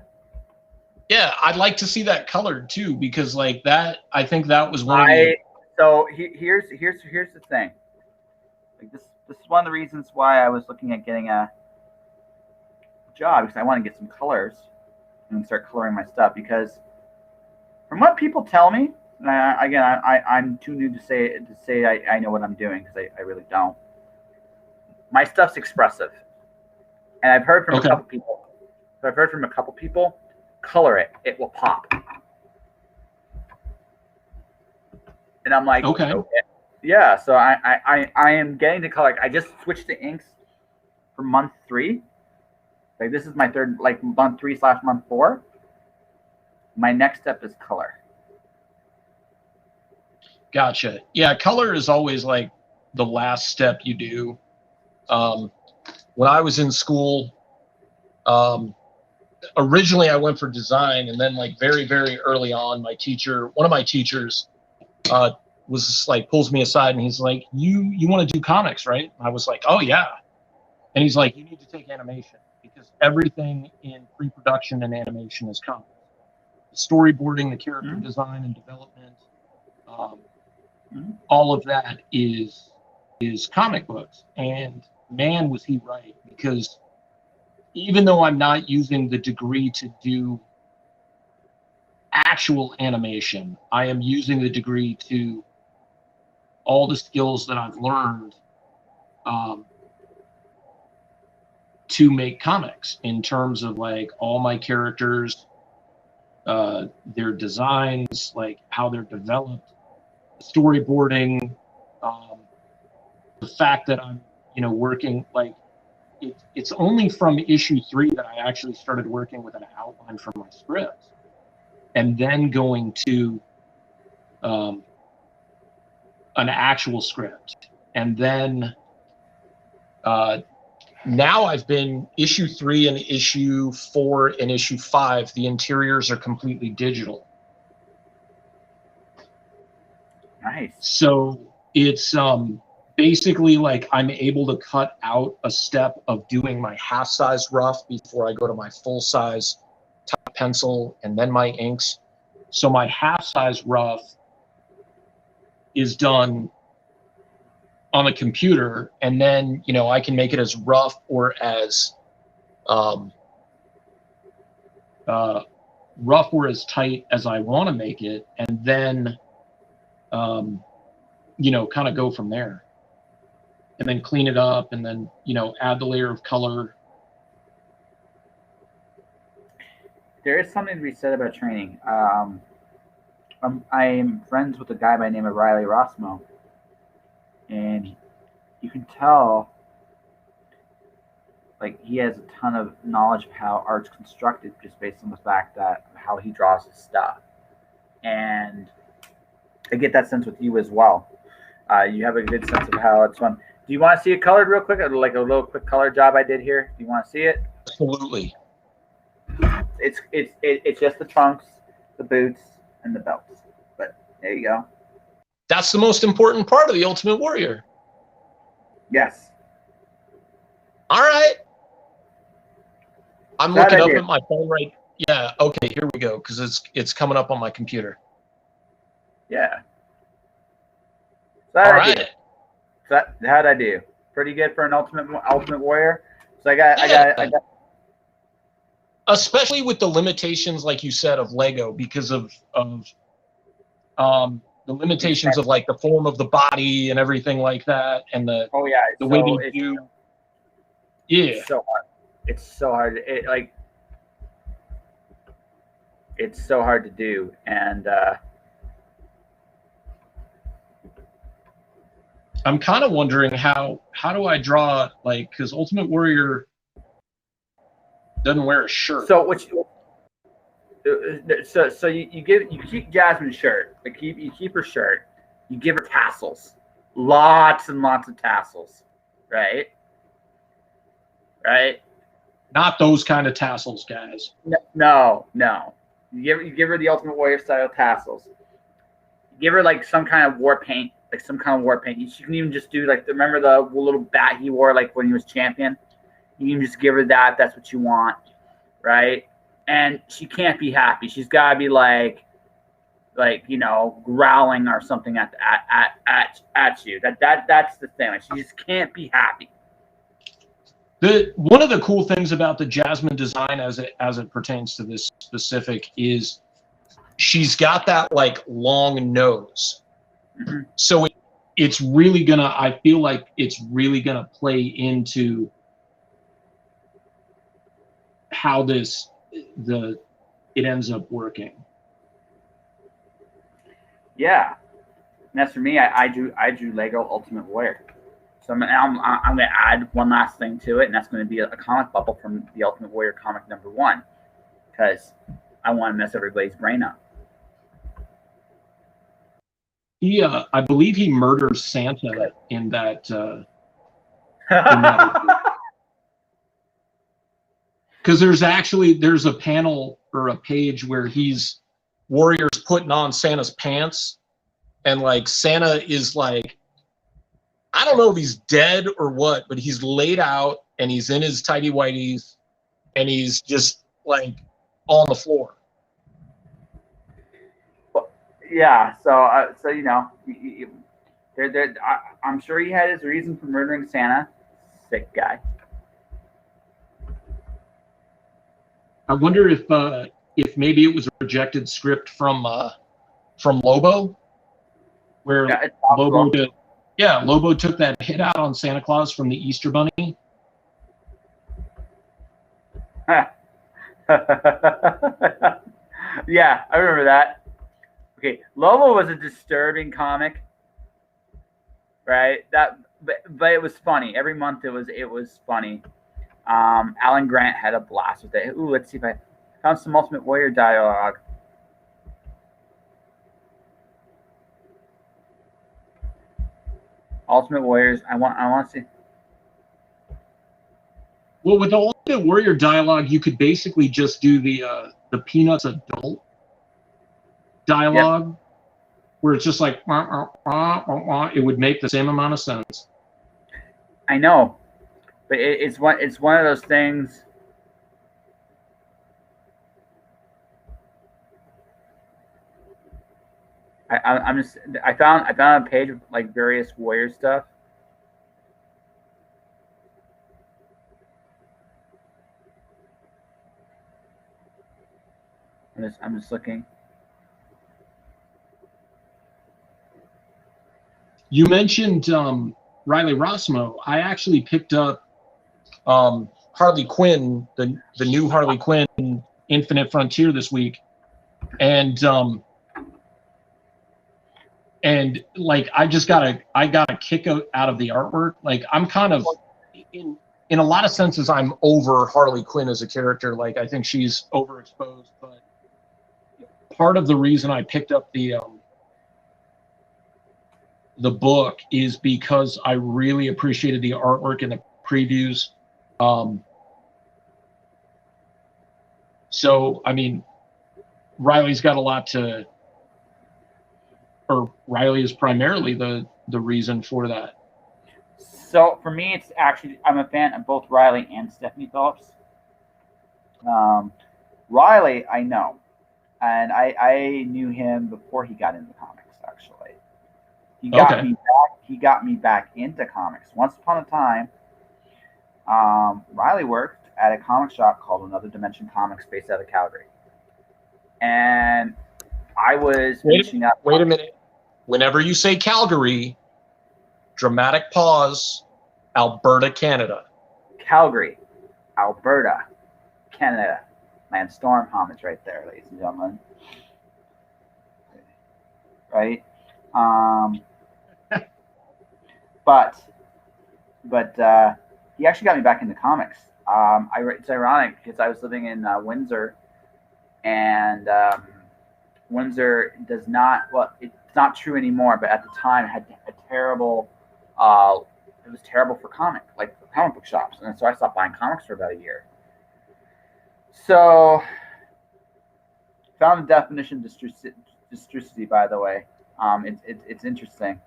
Yeah, I'd like to see that colored too, because like that, I think that was one. So here's the thing. Like this is one of the reasons why I was looking at getting a job, because I want to get some colors and start coloring my stuff. Because from what people tell me, and I'm too new to say I know what I'm doing, because I really don't. My stuff's expressive, and I've heard from a couple people. So I've heard from a couple people, color it, it will pop. And I'm like, okay. Yeah. So I am getting the color. I just switched to inks for month 3. Like this is my third, like month 3/month 4. My next step is color. Gotcha. Yeah, color is always like the last step you do. When I was in school, originally I went for design, and then like very, very early on, one of my teachers was just like, pulls me aside and he's like, you want to do comics, right? I was like, oh yeah. And he's like, you need to take animation, because everything in pre-production and animation is comics. storyboarding, the character design and development, all of that is comic books. And man, was he right, because even though I'm not using the degree to do actual animation, I am using the degree to all the skills that I've learned to make comics, in terms of like all my characters, their designs, like how they're developed, storyboarding, the fact that I'm, working, like it's only from issue 3 that I actually started working with an outline for my script, and then going to an actual script. And then now I've been issue 3 and issue 4 and issue 5. The interiors are completely digital. Nice. So it's basically like I'm able to cut out a step of doing my half-size rough before I go to my full-size top pencil and then my inks. So my half-size rough is done on a computer, and then I can make it as rough or as rough or as tight as I want to make it, and then kind of go from there, and then clean it up, and then add the layer of color. There is something to be said about training. I am friends with a guy by the name of Wile E. And you can tell, like, he has a ton of knowledge of how art's constructed, just based on the fact that how he draws his stuff. And I get that sense with you as well. You have a good sense of how it's fun. Do you want to see it colored real quick, like a little quick color job I did here? Do you want to see it? Absolutely. It's just the trunks, the boots, and the belts. But there you go. That's the most important part of the Ultimate Warrior. Yes. All right. I'm looking up at my phone right. Yeah. Okay. Here we go, because it's coming up on my computer. Yeah. All right. So how'd I do? Pretty good for an Ultimate Warrior. So I got. Especially with the limitations, like you said, of Lego, because of the limitations of like the form of the body and everything like that, and the way they do. Yeah. It's so hard. It's so hard. It's so hard to do, and I'm kind of wondering how do I draw, like, because Ultimate Warrior doesn't wear a shirt. So you keep Jasmine's shirt, you keep her shirt, you give her tassels, lots and lots of tassels, right? Not those kind of tassels, guys. No. You give her the Ultimate Warrior style tassels. You give her like some kind of war paint, She can even just do like remember the little bat he wore like when he was champion. You can just give her that. That's what you want, right? And she can't be happy. She's got to be like growling or something at you. That's the thing. Like, she just can't be happy. One of the cool things about the Jasmine design as it pertains to this specific is she's got that like long nose. Mm-hmm. So it's really gonna, I feel like it's really gonna play into how it ends up working. Yeah, and that's for me. I drew Lego Ultimate Warrior. So I'm going to add one last thing to it, and that's going to be a comic bubble from the Ultimate Warrior comic #1, because I want to mess everybody's brain up. I believe he murders Santa in that. Because there's a panel or a page where Warrior's putting on Santa's pants, and like Santa is like, I don't know if he's dead or what, but he's laid out and he's in his tighty whities and he's just like on the floor. yeah. So you know, I'm sure he had his reason for murdering Santa. Sick guy. I wonder if maybe it was a rejected script from Lobo, where Yeah, it's Lobo possible. did, yeah, Lobo took that hit out on Santa Claus from the Easter Bunny. Yeah, I remember that. Okay, Lobo was a disturbing comic, right? But it was funny. Every month it was funny. Alan Grant had a blast with it. Ooh, let's see if I found some Ultimate Warrior dialogue. Ultimate Warriors. I want to see. Well, with the Ultimate Warrior dialogue, you could basically just do the Peanuts adult dialogue, yep, where it's just like it would make the same amount of sense. I know, but it's one of those things. I found a page of like various Warrior stuff. I'm just looking. You mentioned Riley Rossmo. I actually picked up Harley Quinn, the new Harley Quinn Infinite Frontier this week, and like I got a kick out of the artwork. Like I'm kind of in a lot of senses I'm over Harley Quinn as a character. Like I think she's overexposed, but part of the reason I picked up the book is because I really appreciated the artwork and the previews. So I mean, Riley's got a lot to, or Riley is primarily the reason for that. So for me, it's actually I'm a fan of both Riley and Stephanie Phillips. Riley, I know, and I knew him before he got into comics. Actually, he got me back. He got me back into comics. Once upon a time, Riley worked at a comic shop called Another Dimension Comics, based out of Calgary, and I was finishing up. Wait a minute. Whenever you say Calgary, dramatic pause. Alberta, Canada. Calgary, Alberta, Canada. Man, storm homage right there, ladies and gentlemen. Right? But he actually got me back into comics. It's ironic because I was living in Windsor, and Windsor does not. Well, it's not true anymore. But at the time, it had a terrible. It was terrible for comic book shops, and so I stopped buying comics for about a year. So, found the definition of districity, by the way. It's interesting.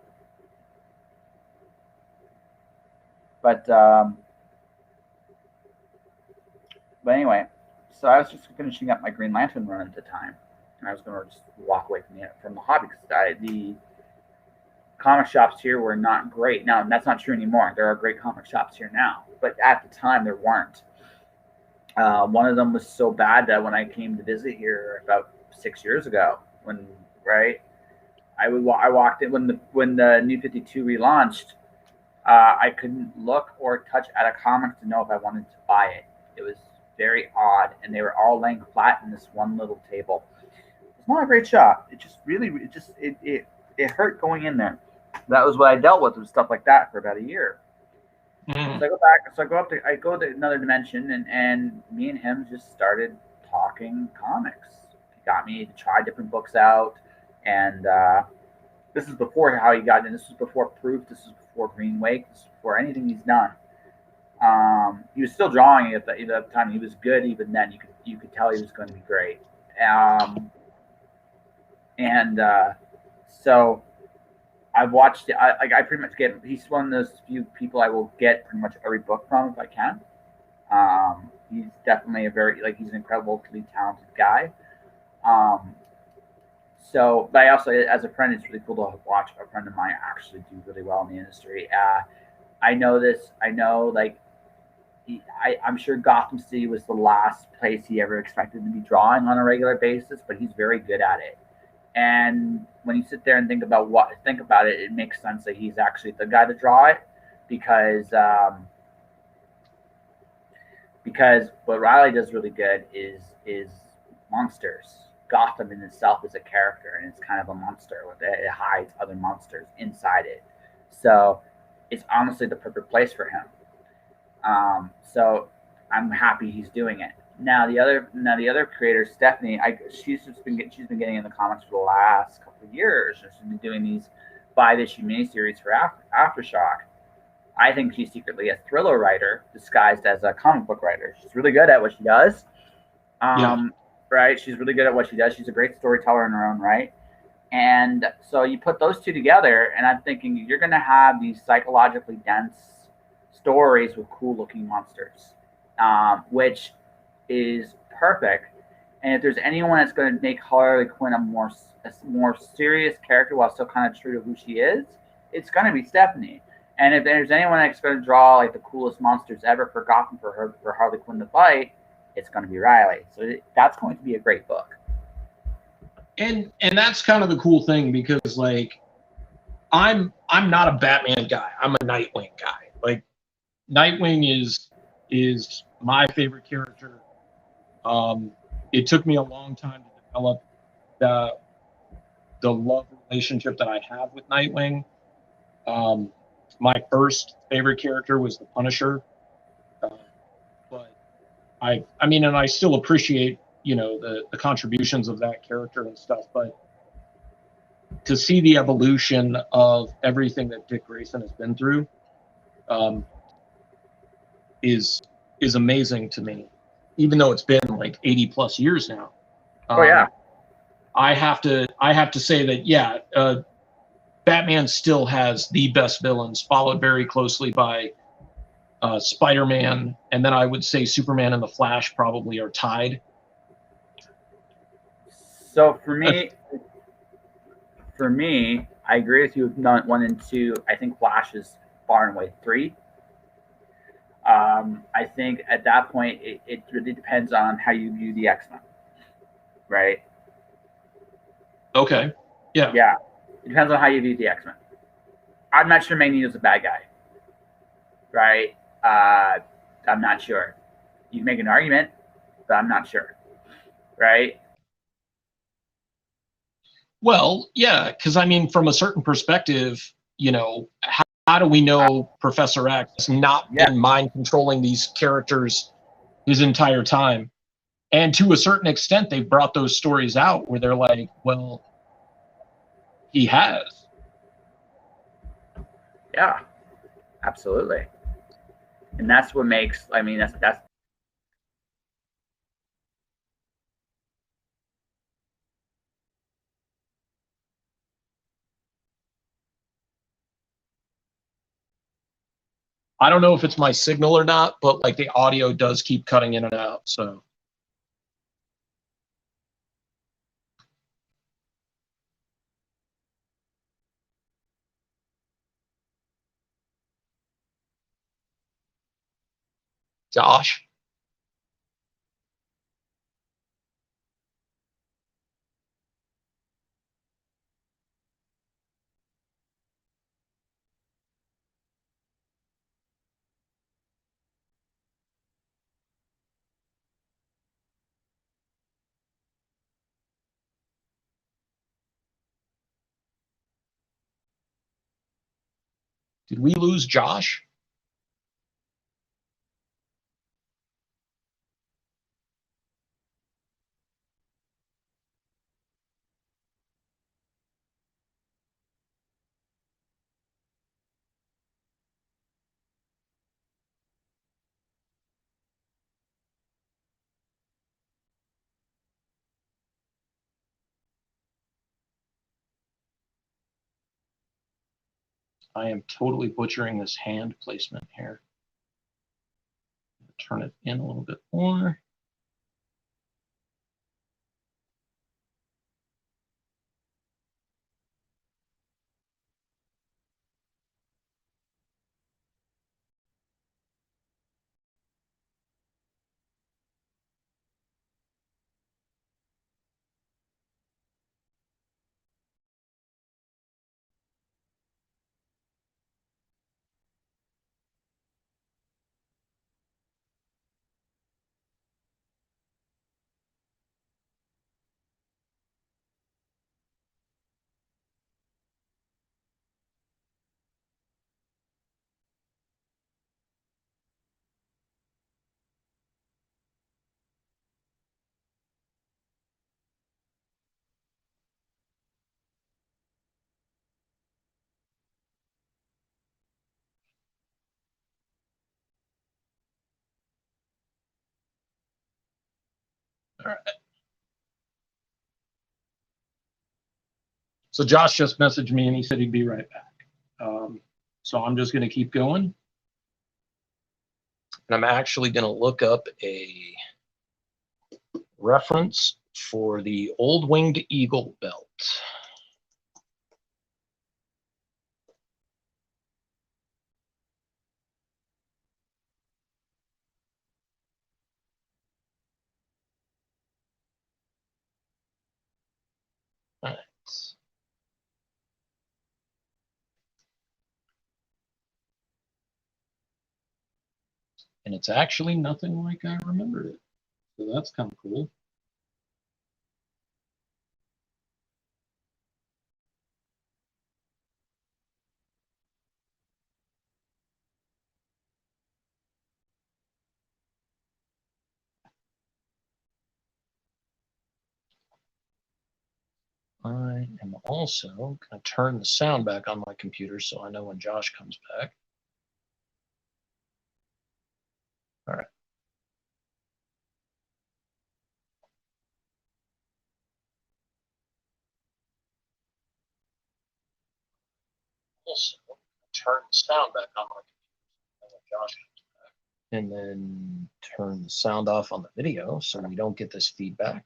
But anyway, so I was just finishing up my Green Lantern run at the time, and I was going to just walk away from the hobby because the comic shops here were not great. Now, that's not true anymore. There are great comic shops here now, but at the time there weren't. One of them was so bad that when I came to visit here about 6 years ago, I walked in when the New 52 relaunched. I couldn't look or touch at a comic to know if I wanted to buy it. It was very odd, and they were all laying flat in this one little table. It's not a great shop. It hurt going in there. That was what I dealt with stuff like that for about a year. Mm. So I go back. So I go to Another Dimension, and me and him just started talking comics. He got me to try different books out, and this is before how he got in. This was before Proof. This was before Green Wake. This was before anything he's done. He was still drawing at the time. He was good even then. You could tell he was going to be great. So I've watched it. I pretty much get. He's one of those few people I will get pretty much every book from if I can. He's definitely he's an incredibly talented guy. So, but I also, as a friend, it's really cool to watch a friend of mine actually do really well in the industry. I know this. I know, like, I'm sure Gotham City was the last place he ever expected to be drawing on a regular basis, but he's very good at it. And when you sit there and think about it, it makes sense that he's actually the guy to draw it, because because what Riley does really good is monsters. Gotham in itself is a character, and it's kind of a monster. It hides other monsters inside it. So it's honestly the perfect place for him. So I'm happy he's doing it. Now the other creator, Stephanie, she's been getting in the comics for the last couple of years. She's been doing these 5-issue miniseries for Aftershock. I think she's secretly a thriller writer disguised as a comic book writer. She's really good at what she does. Yeah. Right? She's really good at what she does. She's a great storyteller in her own right. And so you put those two together, and I'm thinking you're going to have these psychologically dense stories with cool looking monsters, which is perfect. And if there's anyone that's going to make Harley Quinn a more serious character while still kind of true to who she is, it's going to be Stephanie. And if there's anyone that's going to draw like the coolest monsters ever forgotten for Harley Quinn to fight, it's going to be Riley. So that's going to be a great book. And that's kind of the cool thing, because like I'm not a Batman guy. I'm a Nightwing guy. Like Nightwing is my favorite character. It took me a long time to develop the love relationship that I have with Nightwing. My first favorite character was the Punisher, but I mean, and I still appreciate, you know, the contributions of that character and stuff, but to see the evolution of everything that Dick Grayson has been through is amazing to me, even though it's been like 80 plus years now. Oh yeah. I have to say that, yeah, Batman still has the best villains, followed very closely by Spider-Man, and then I would say Superman and the Flash probably are tied. So for me, I agree with you with 1 and 2. I think Flash is far and away 3. I think at that point, it really depends on how you view the X-Men, right? Okay. Yeah. Yeah. It depends on how you view the X-Men. I'm not sure Magneto's a bad guy, right? I'm not sure. You can make an argument, but I'm not sure, right? Well, yeah, because I mean, from a certain perspective, you know, how do we know Professor X has not been mind controlling these characters his entire time? And to a certain extent, they've brought those stories out where they're like, well, he has. Yeah, absolutely. And that's what makes, I mean, that's I don't know if it's my signal or not, but like the audio does keep cutting in and out. So Josh, did we lose Josh? I am totally butchering this hand placement here. Turn it in a little bit more. All right. So Josh just messaged me and he said he'd be right back. So I'm just going to keep going. And I'm actually going to look up a reference for the old winged eagle belt. All right. And it's actually nothing like I remembered it. So that's kind of cool. I am also going to turn the sound back on my computer so I know when Josh comes back. All right. Also, turn the sound back on my computer so I know when Josh comes back. And then turn the sound off on the video so we don't get this feedback.